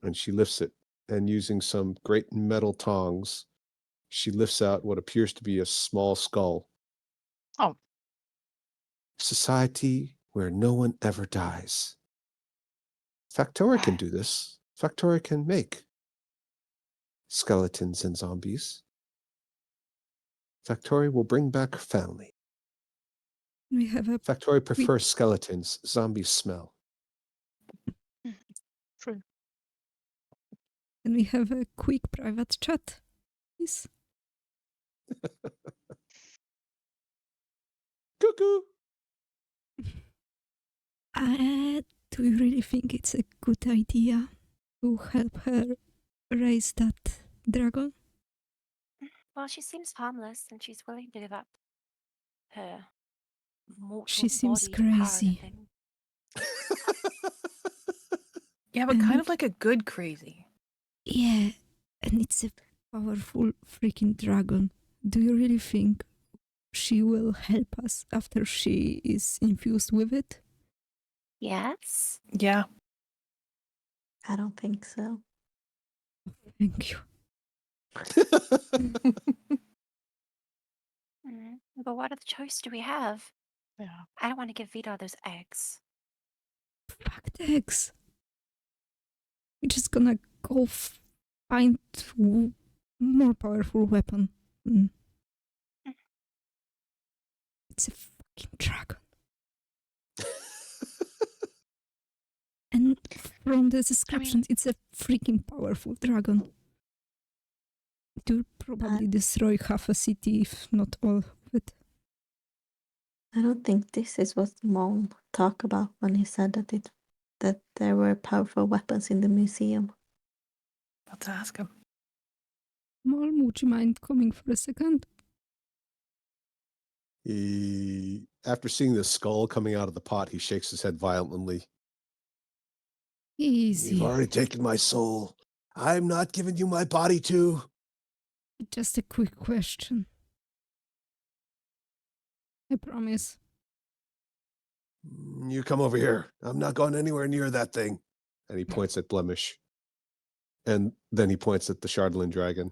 and she lifts it. And using some great metal tongs, she lifts out what appears to be a small skull. Oh. Society where no one ever dies. Factore can do this. Factore can make skeletons and zombies. Factore will bring back family. We have a Factore prefers skeletons. Zombies smell. True. Can we have a quick private chat, please? Cuckoo! Do you really think it's a good idea to help her raise that dragon? Well, she seems harmless and she's willing to give up her mortal She seems body to power the crazy. thing. Yeah, but kind of like a good crazy. Yeah, and it's a powerful freaking dragon. Do you really think she will help us after she is infused with it? Yes. Yeah. I don't think so. Thank you. But what other choice do we have? Yeah. I don't want to give Vydar those eggs. Fuck the eggs. We're just gonna go find more powerful weapon. It's a fucking dragon. And from the descriptions, it's a freaking powerful dragon. It will probably destroy half a city, if not all of it. I don't think this is what Mom talked about when he said that there were powerful weapons in the museum. Let's ask him. Mom, would you mind coming for a second? After seeing the skull coming out of the pot, he shakes his head violently. Easy. You've already taken my soul. I'm not giving you my body too. Just a quick question. I promise. You come over here. I'm not going anywhere near that thing. And he points at Blemish. And then he points at the Chardalyn Dragon.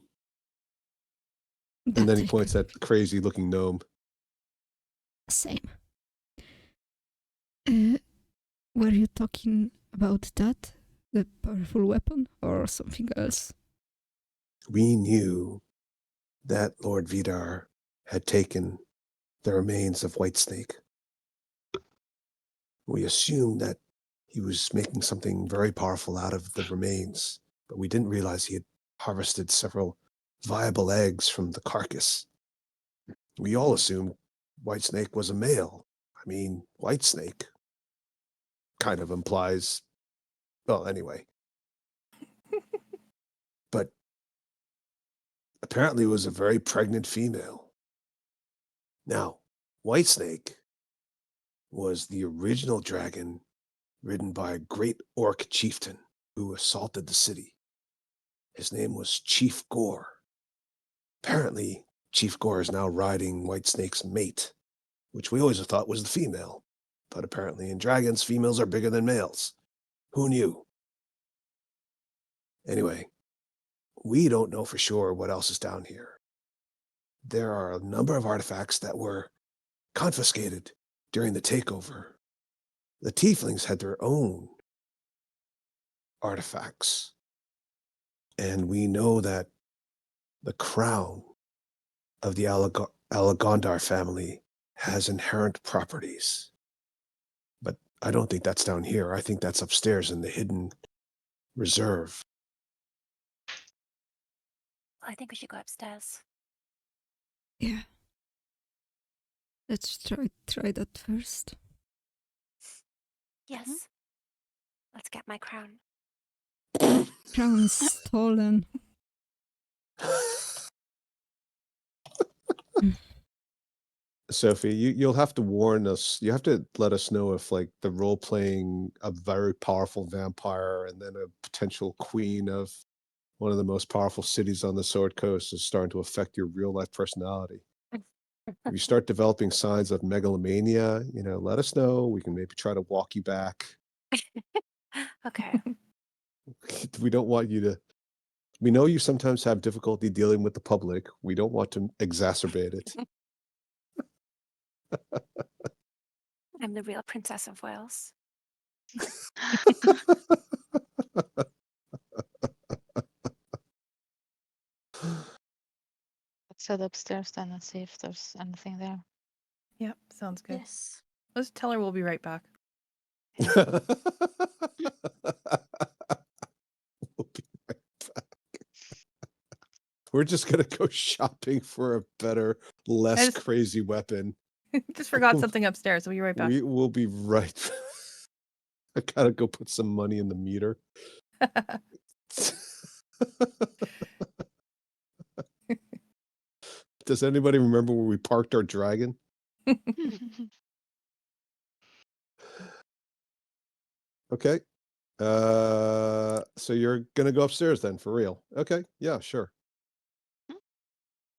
And then he points at the crazy looking gnome. Same. Were you talking about that? The powerful weapon or something else? We knew that Lord Vydar had taken the remains of Whitesnake. We assumed that he was making something very powerful out of the remains, but we didn't realize he had harvested several viable eggs from the carcass. We all assumed Whitesnake was a male. I mean, Whitesnake kind of implies, well, anyway. But apparently it was a very pregnant female. Now, Whitesnake was the original dragon ridden by a great orc chieftain who assaulted the city. His name was Chief Gore. Apparently, Chief Gore is now riding Whitesnake's mate, which we always thought was the female. But apparently in dragons, females are bigger than males. Who knew? Anyway, we don't know for sure what else is down here. there are a number of artifacts that were confiscated during the takeover. The tieflings had their own artifacts. And we know that the crown of the Alagondar family has inherent properties. But I don't think that's down here. I think that's upstairs in the hidden reserve. I think we should go upstairs. Yeah. Let's try that first. Yes. Let's get my crown. Crown is stolen. Sophie, you'll have to warn us. You have to let us know if like the role playing a very powerful vampire and then a potential queen of one of the most powerful cities on the Sword Coast is starting to affect your real life personality. If you start developing signs of megalomania, let us know. We can maybe try to walk you back. Okay. We don't want you to. We know you sometimes have difficulty dealing with the public. We don't want to exacerbate it. I'm the real Princess of Wales. Let's head upstairs then and see if there's anything there. Yep, sounds good. Yes. Let's tell her we'll be right back. We'll be right back. We're just gonna go shopping for a better, less crazy weapon. Just forgot something upstairs. We'll be right back. We will be right. I gotta go put some money in the meter. Does anybody remember where we parked our dragon? Okay. So you're gonna go upstairs then, for real? Okay. Yeah, sure.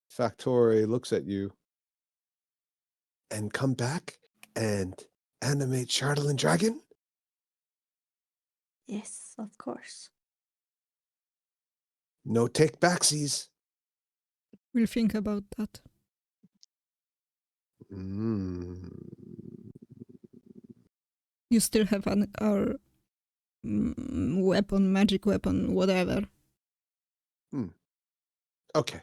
Factory looks at you and come back and animate chardalyn dragon. Yes, of course. No take backsies. We'll think about that. You still have our weapon, magic weapon, whatever. Okay.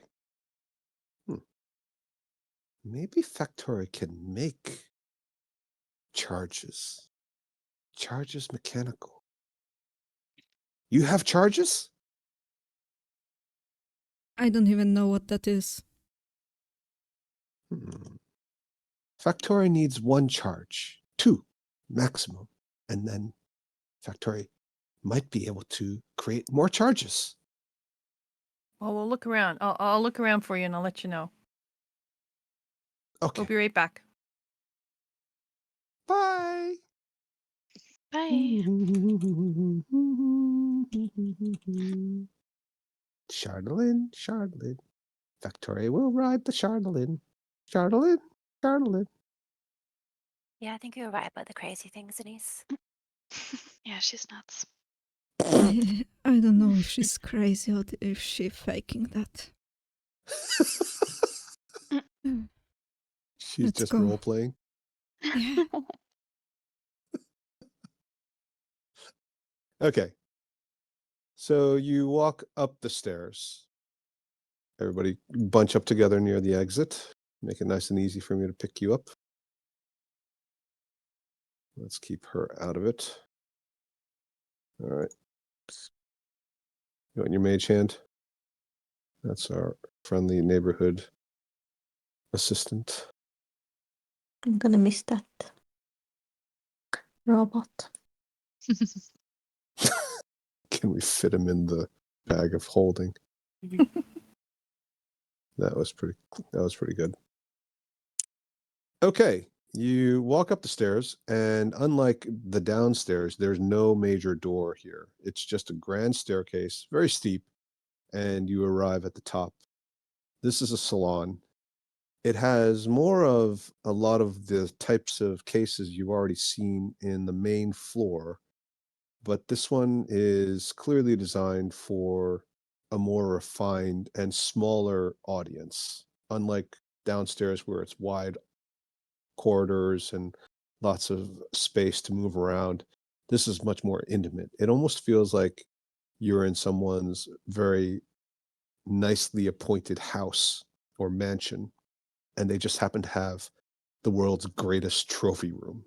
Maybe Factory can make charges. Charges mechanical. You have charges? I don't even know what that is. Factory needs 1 charge, 2 maximum, and then Factory might be able to create more charges. Well, we'll look around. I'll look around for you and I'll let you know. Okay. We'll be right back. Bye. Bye. Chardalyn, Chardalyn. Factory will ride the Chardalyn. Chardalyn, Chardalyn. Yeah, I think you were right about the crazy things, Denise. Yeah, she's nuts. I don't know if she's crazy or if she's faking that. She's Let's just go. role playing. Yeah. Okay. So you walk up the stairs. Everybody bunch up together near the exit. Make it nice and easy for me to pick you up. Let's keep her out of it. All right. You want your mage hand? That's our friendly neighborhood assistant. I'm gonna miss that robot. Can we fit him in the bag of holding? That was pretty good. Okay, you walk up the stairs, and unlike the downstairs, there's no major door here. It's just a grand staircase, very steep, and you arrive at the top. This is a salon. It has more of a lot of the types of cases you've already seen in the main floor, but this one is clearly designed for a more refined and smaller audience. unlike downstairs where it's wide corridors and lots of space to move around, this is much more intimate. It almost feels like you're in someone's very nicely appointed house or mansion, and they just happen to have the world's greatest trophy room.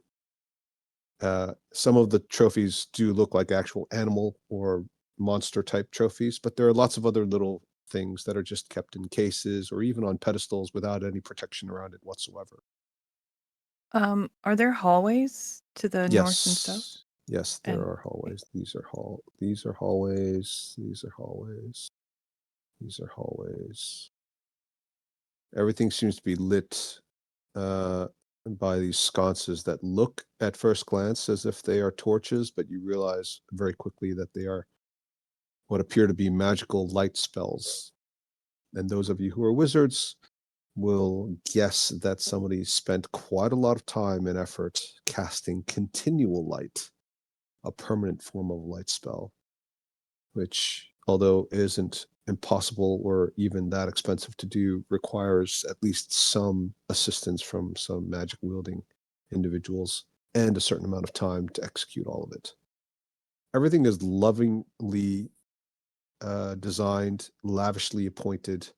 Some of the trophies do look like actual animal or monster type trophies, but there are lots of other little things that are just kept in cases or even on pedestals without any protection around it whatsoever. Are there hallways to the north and south? Yes, there And- are hallways. These are hallways. These are hallways. These are hallways. Everything seems to be lit by these sconces that look at first glance as if they are torches, but you realize very quickly that they are what appear to be magical light spells. And those of you who are wizards will guess that somebody spent quite a lot of time and effort casting continual light, a permanent form of light spell, which, although isn't impossible or even that expensive to do, requires at least some assistance from some magic wielding individuals and a certain amount of time to execute all of it. Everything is lovingly designed, lavishly appointed.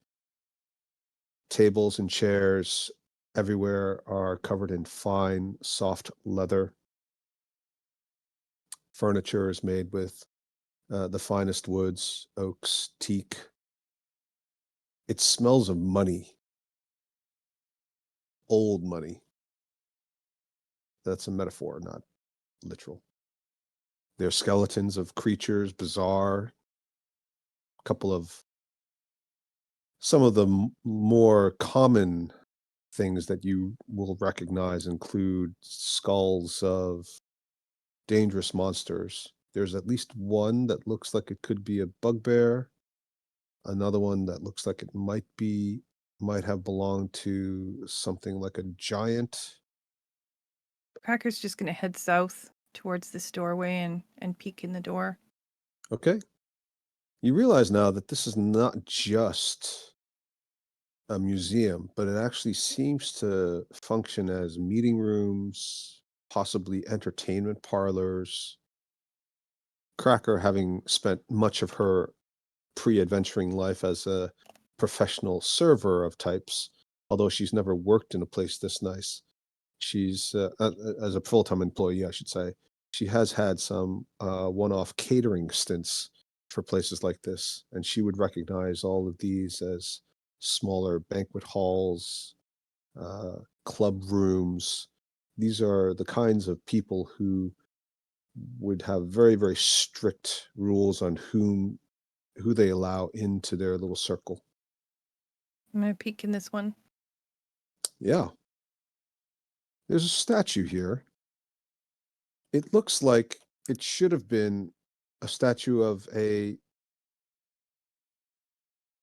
Tables and chairs everywhere are covered in fine, soft leather. Furniture is made with the finest woods, oaks, teak. It smells of money. Old money. That's a metaphor, not literal. There are skeletons of creatures, bizarre. A couple of some of the more common things that you will recognize include skulls of dangerous monsters. There's at least one that looks like it could be a bugbear. Another one that looks like it might have belonged to something like a giant. Cracker's just going to head south towards this doorway and peek in the door. Okay. You realize now that this is not just a museum, but it actually seems to function as meeting rooms, possibly entertainment parlors. Cracker, having spent much of her pre-adventuring life as a professional server of types, although she's never worked in a place this nice, she's as a full-time employee, I should say, she has had some one-off catering stints for places like this, and she would recognize all of these as smaller banquet halls, club rooms. These are the kinds of people who would have very, very strict rules on who they allow into their little circle. I'm going to peek in this one. Yeah. There's a statue here. It looks like it should have been a statue of a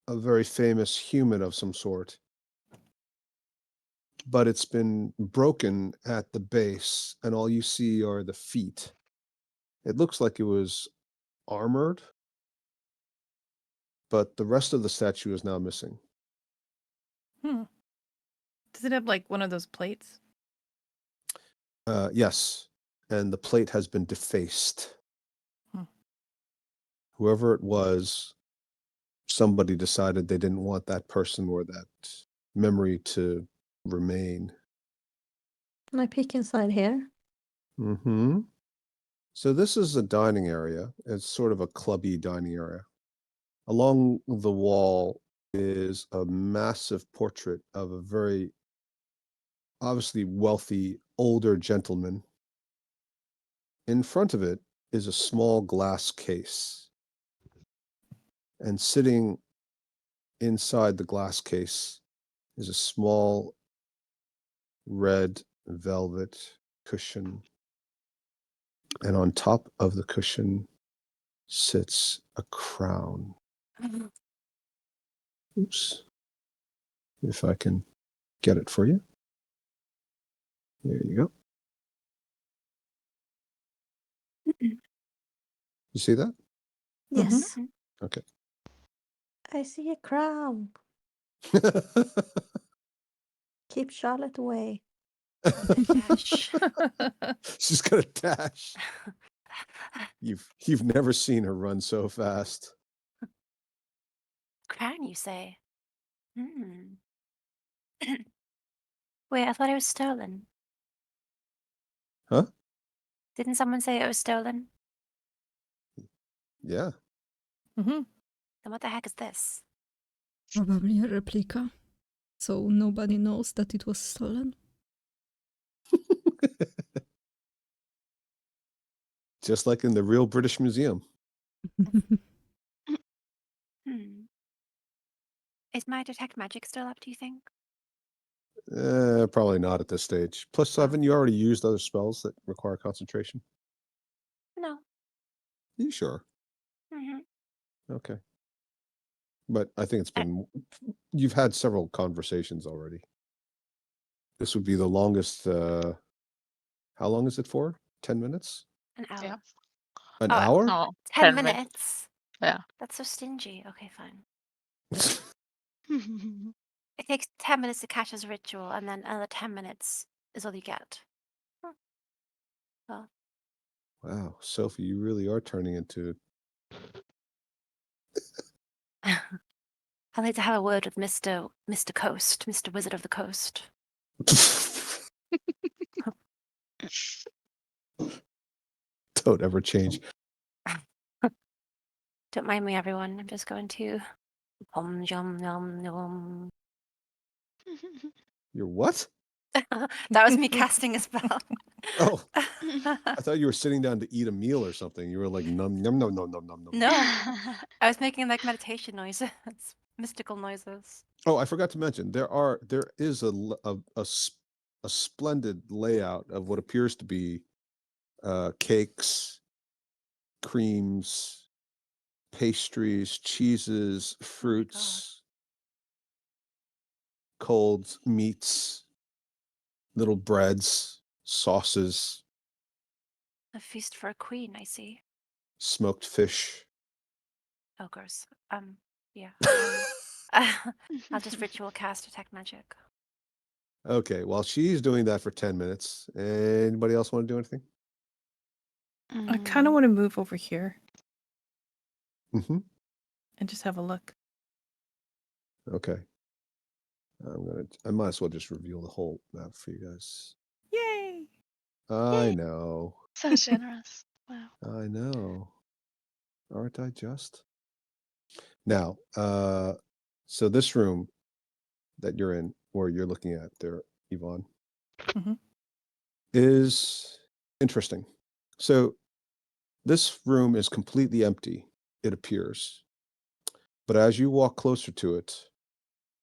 very famous human of some sort, but it's been broken at the base, and all you see are the feet. It looks like it was armored, but the rest of the statue is now missing. Does it have like one of those plates? Yes, and the plate has been defaced. Whoever it was, somebody decided they didn't want that person or that memory to remain. Can I peek inside here? Mm-hmm. So this is a dining area. It's sort of a clubby dining area. Along the wall is a massive portrait of a very obviously wealthy older gentleman. In front of it is a small glass case. And sitting inside the glass case is a small red velvet cushion. And on top of the cushion sits a crown. Oops. If I can get it for you. There you go. You see that? Yes. Okay. I see a crown. Keep Charlotte away. Dash. She's gonna dash. You've never seen her run so fast. Crown, you say? Hmm. Wait, I thought it was stolen. Huh? Didn't someone say it was stolen? Yeah. Mm-hmm. Then what the heck is this? Probably a replica. So nobody knows that it was stolen. Just like in the real British Museum. Hmm. Is my detect magic still up, do you think? Probably not at this stage. Plus, haven't you already used other spells that require concentration? No. You sure? Mm-hmm. Okay. But I think it's been, you've had several conversations already. This would be the longest, how long is it for? 10 minutes? An hour. Yeah. An Oh, hour? No, 10 minutes. minutes? Yeah. That's so stingy. Okay, fine. It takes 10 minutes to catch as a ritual, and then another 10 minutes is all you get. Well, Wow, Sophie, you really are turning into. I'll need to have a word with Mr. Coast, Mr. Wizard of the Coast. Don't ever change. Don't mind me, everyone. I'm just going to. Om yum yum yum. You're what? That was me casting a spell. Oh, I thought you were sitting down to eat a meal or something. You were like, num, num, num, num, num, num, num. No, I was making like meditation noises, mystical noises. Oh, I forgot to mention, there is a splendid layout of what appears to be cakes, creams, pastries, cheeses, fruits, colds, meats, little breads, sauces, A feast for a queen, I see. smoked fish. Ogres. Yeah. I'll just ritual cast detect magic. Okay, while she's doing that for 10 minutes, anybody else want to do anything? I kind of want to move over here Mm-hmm. and just have a look. Okay. I might as well just reveal the whole map for you guys. Yay! I know. So generous. Wow. I know. Aren't I just? Now, so this room that you're in, or you're looking at there, Yvonne, Mhm. is interesting. So this room is completely empty, it appears. But as you walk closer to it,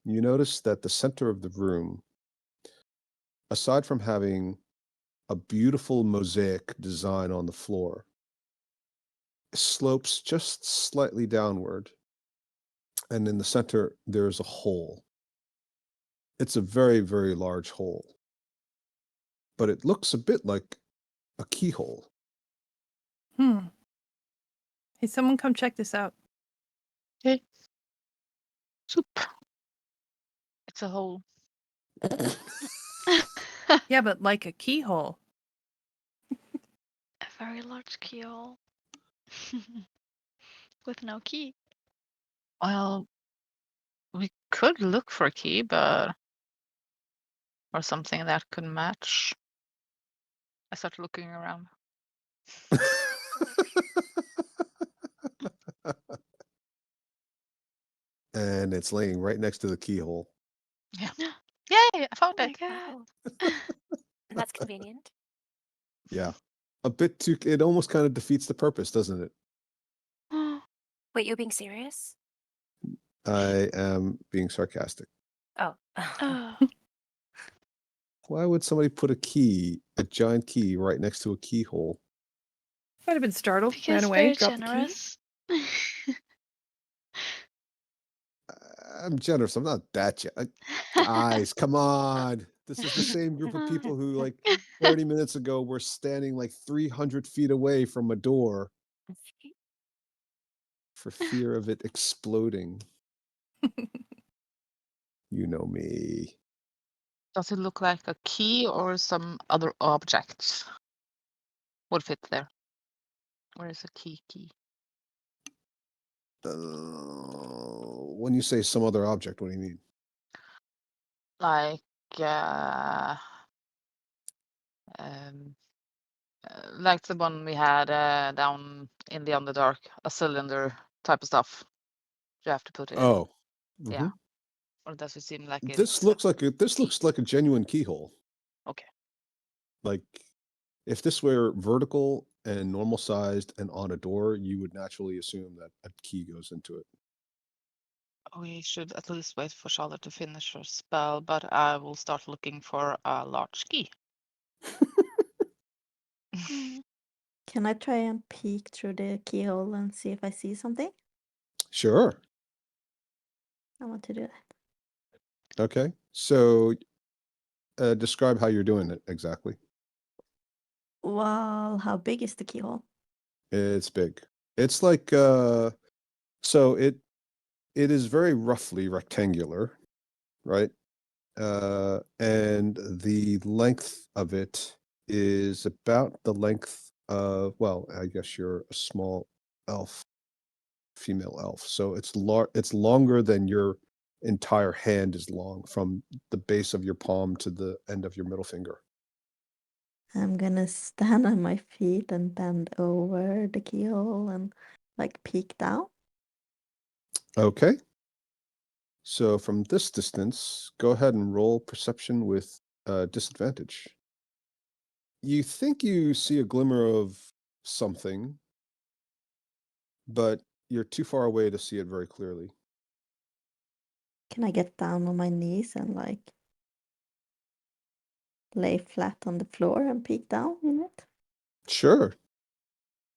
you notice that the center of the room, aside from having a beautiful mosaic design on the floor, slopes just slightly downward. And in the center, there's a hole. It's a very, very large hole, but it looks a bit like a keyhole. Hey, someone come check this out. Okay. Soup. It's a hole. Yeah, but like a keyhole. A very large keyhole. With no key. Well, we could look for a key, but or something that could match. I start looking around. And it's laying right next to the keyhole. Yeah. Yay! I found Oh it. my god. And that's convenient. Yeah. A bit too, it almost kind of defeats the purpose, doesn't it? Wait, you're being serious? I am being sarcastic. Oh. Oh. Why would somebody put a giant key right next to a keyhole? Might have been startled, ran Because away, they're dropped the key. generous. I'm generous. I'm not that guys, come on. This is the same group of people who, like 30 minutes ago, were standing like 300 feet away from a door for fear of it exploding. You know me. Does it look like a key or some other object would fit there? Where is a key? When you say some other object, what do you mean? Like like the one we had down in the Underdark, a cylinder type of stuff. You have to put it in. Oh. Yeah. Or does it seem like This looks like a genuine keyhole. Okay. Like if this were vertical and normal sized and on a door, you would naturally assume that a key goes into it. We should at least wait for Charlotte to finish her spell, but I will start looking for a large key. Can I try and peek through the keyhole and see if I see something? Sure. I want to do that. Okay. So describe how you're doing it exactly. Well, how big is the keyhole? It's big. It's like so it is very roughly rectangular, right? And the length of it is about the length of, well, I guess you're a small elf, female elf. So it's longer than your entire hand is long, from the base of your palm to the end of your middle finger. I'm gonna stand on my feet and bend over the keyhole and like peek down. Okay. So from this distance, go ahead and roll perception with disadvantage. You think you see a glimmer of something, but you're too far away to see it very clearly. Can I get down on my knees and like lay flat on the floor and peek down in it? Sure.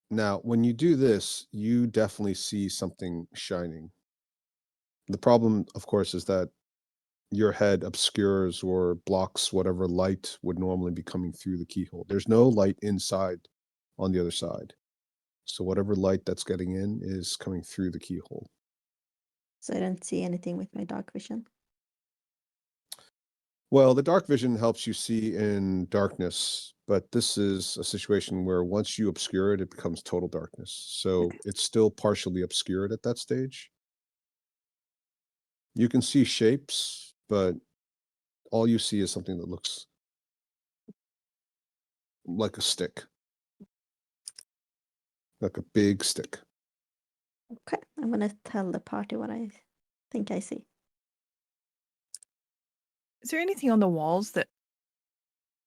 Now, when you do this, you definitely see something shining. The problem, of course, is that your head obscures or blocks whatever light would normally be coming through the keyhole. There's no light inside on the other side. So whatever light that's getting in is coming through the keyhole. So I don't see anything with my dark vision. Well, the dark vision helps you see in darkness, but this is a situation where once you obscure it, it becomes total darkness. So Okay. it's still partially obscured at that stage. You can see shapes, but all you see is something that looks like a stick, like a big stick. Okay, I'm gonna tell the party what I think I see. Is there anything on the walls that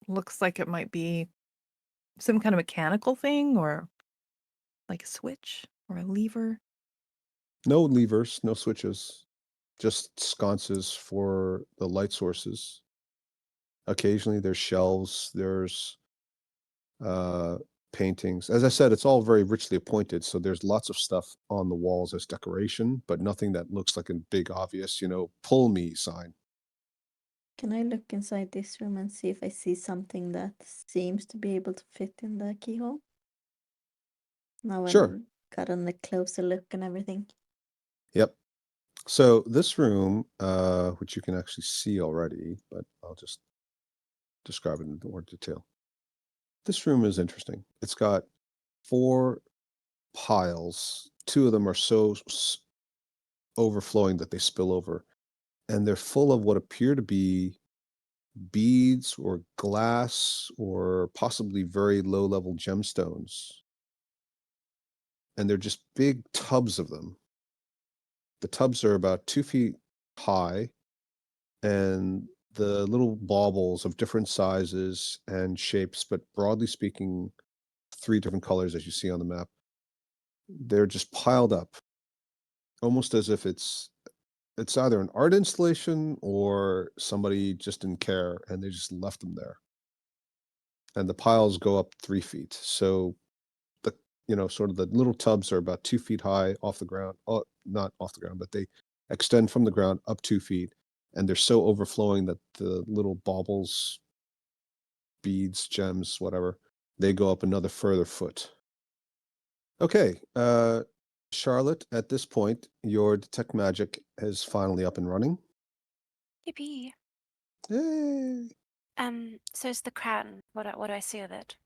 looks like it might be some kind of mechanical thing, or like a switch or a lever? No levers, no switches, just sconces for the light sources. Occasionally there's shelves, there's paintings. As I said, it's all very richly appointed, so there's lots of stuff on the walls as decoration, but nothing that looks like a big obvious, pull me sign. Can I look inside this room and see if I see something that seems to be able to fit in the keyhole? Now when Sure. I've gotten a closer look and everything. Yep. So this room, which you can actually see already, but I'll just describe it in more detail. This room is interesting. It's got 4 piles. 2 of them are so overflowing that they spill over, and they're full of what appear to be beads or glass or possibly very low-level gemstones. And they're just big tubs of them. The tubs are about 2 feet high, and the little baubles of different sizes and shapes, but broadly speaking, 3 different colors as you see on the map. They're just piled up, almost as if it's either an art installation or somebody just didn't care and they just left them there. And the piles go up 3 feet. So the sort of the little tubs are about 2 feet high off the ground. Not off the ground, but they extend from the ground up 2 feet, and they're so overflowing that the little baubles, beads, gems, whatever, they go up another further foot. Okay, Charlotte, at this point, your detect magic is finally up and running. Yippee. Yay. So is the crown. What do I see of it?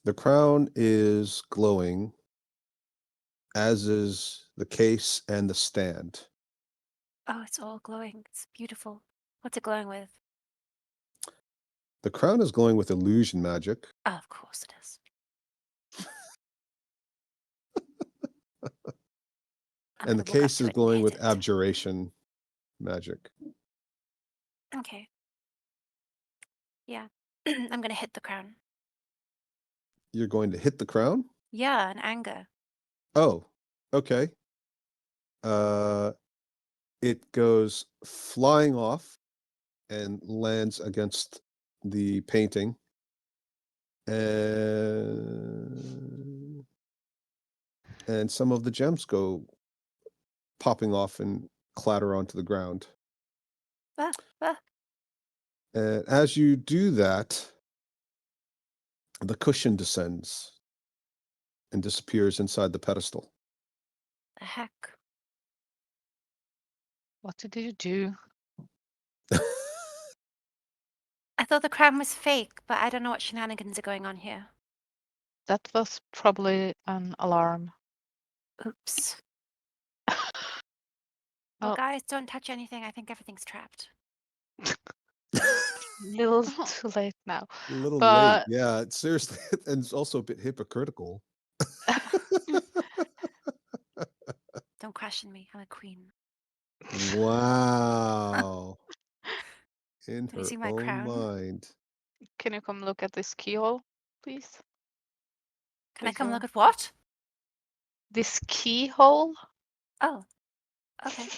The crown is glowing, as is the case and the stand. Oh, it's all glowing. It's beautiful. What's it glowing with? The crown is glowing with illusion magic. Oh, of course it is. And the case is glowing with abjuration magic. Okay. Yeah. I'm gonna hit the crown. You're going to hit the crown? Yeah, in anger. Oh, okay. It goes flying off and lands against the painting. And some of the gems go popping off and clatter onto the ground. And as you do that, the cushion descends and disappears inside the pedestal. The heck? What did you do? I thought the crown was fake, but I don't know what shenanigans are going on here. That was probably an alarm. Oops. Well, guys, don't touch anything. I think everything's trapped. Little too late now. A little late. But Yeah, seriously. And it's also a bit hypocritical. Don't question me. I'm a queen. Wow. In Can you her see my own crown? mind. can you come look at this keyhole, please? Can I come look at what? This keyhole? Oh, okay.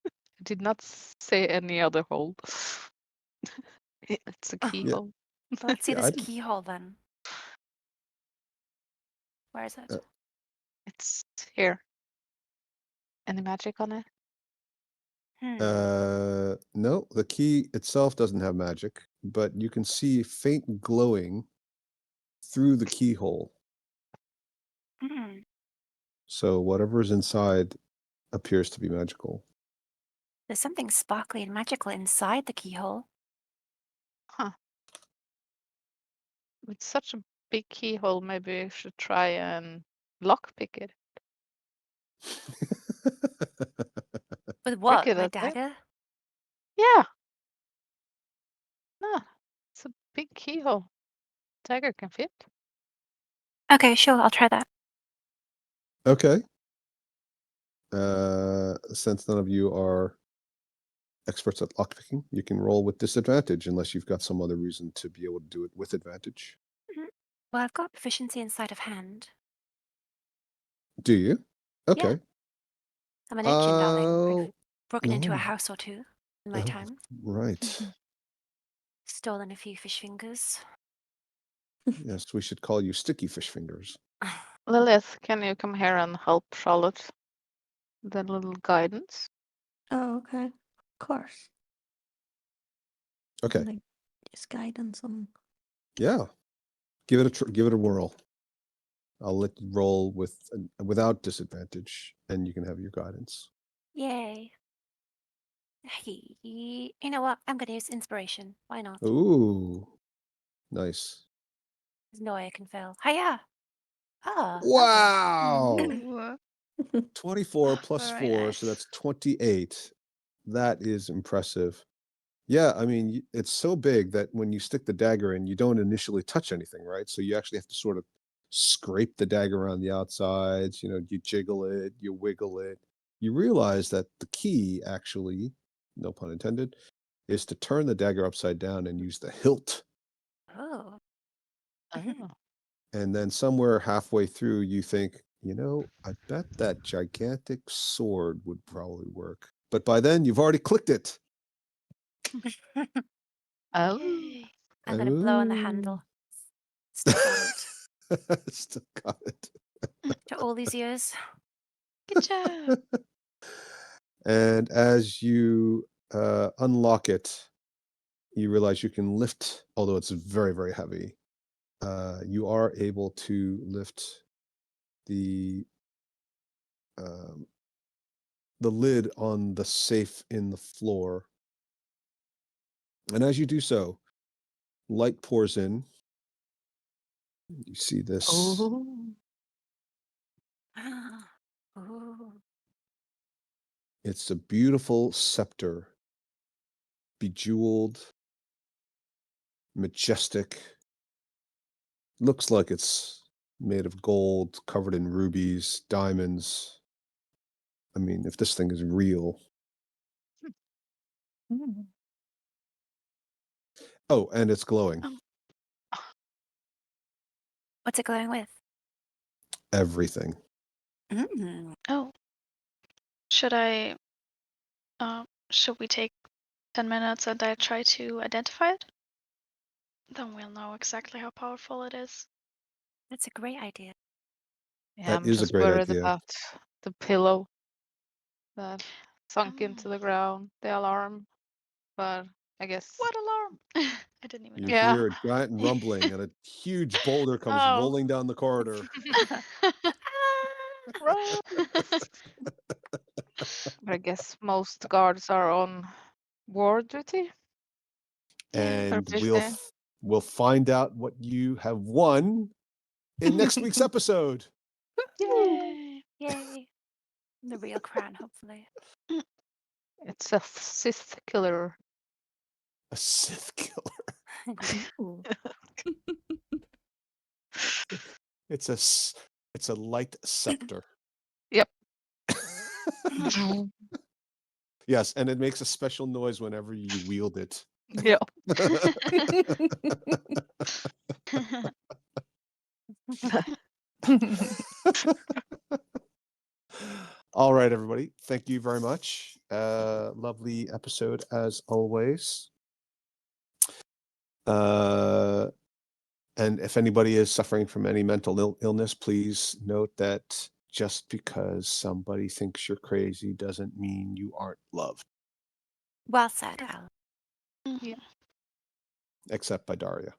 I did not say any other hole. It's a keyhole. Well, let's see Yeah, this keyhole then. Where is it? It's here. Any magic on it? No, the key itself doesn't have magic, but you can see faint glowing through the keyhole. Mm. So whatever's inside appears to be magical. There's something sparkly and magical inside the keyhole. Huh. With such a big keyhole, maybe I should try and lockpick it. With what? Trick it My at it. dagger? Yeah. No, it's a big keyhole. Dagger can fit. Okay, sure. I'll try that. Okay. Since none of you are experts at lockpicking, you can roll with disadvantage unless you've got some other reason to be able to do it with advantage. Well, I've got proficiency in sleight of hand. Do you? Okay. Yeah. I'm an engine, darling. I've Oh, broken into a house or two in my oh, time. right. Stolen a few fish fingers. Yes, we should call you Sticky Fish Fingers. Lilith, can you come here and help Charlotte? The little guidance. Oh, okay. Of course. Okay. Like, just guidance on. Yeah. Give it a whirl. I'll let you roll without disadvantage, and you can have your guidance. Yay. You know what? I'm going to use inspiration. Why not? Ooh, nice. There's no way I can fail. Hiya! Ah. Wow. Okay. 24 plus Very 4, nice. so that's 28. That is impressive. Yeah, I mean, it's so big that when you stick the dagger in, you don't initially touch anything, right? So you actually have to sort of scrape the dagger around the outsides, you jiggle it, you wiggle it. You realize that the key actually, no pun intended, is to turn the dagger upside down and use the hilt. Oh. Oh. And then somewhere halfway through, you think, I bet that gigantic sword would probably work. But by then, you've already clicked it. Oh. Yay. I'm going to blow on the handle. Still got it. Still got it. To all these years. Good job. And as you unlock it, you realize you can lift, although it's very, very heavy. You are able to lift the the lid on the safe in the floor. And as you do so, light pours in. You see this. Oh. Ooh. It's a beautiful scepter, bejeweled, majestic. Looks like it's made of gold, covered in rubies, diamonds. I mean, if this thing is real. Mm. Oh, and it's glowing. What's it glowing with? Everything. Mm. Oh. Should we take 10 minutes and I try to identify it? Then we'll know exactly how powerful it is. That's a great idea. Yeah, That I'm is a just great worried idea. about the pillow that sunk into Oh. the ground, the alarm. But I guess. What alarm? I didn't even know. You Yeah. hear a giant rumbling and a huge boulder comes Oh. rolling down the corridor. Run. But I guess most guards are on war duty. And Thursday. we'll find out what you have won in next week's episode. Yay. Yay. The real crown, hopefully. It's a Sith killer. A Sith killer. Ooh. It's a light scepter. Yep. Yes, and it makes a special noise whenever you wield it. Yeah. All right, everybody. Thank you very much. Lovely episode as always. And if anybody is suffering from any mental illness, please note that just because somebody thinks you're crazy doesn't mean you aren't loved. Well said, Al. Yeah. Except by Daria.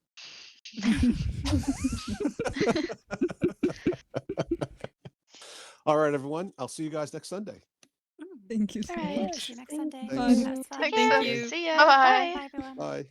All right, everyone. I'll see you guys next Sunday. Thank you so All right. much. See you next Thank Sunday. Thanks. That's fun. Thanks. Thank Sid. you. See ya. Bye-bye. Bye. Bye, everyone. Bye.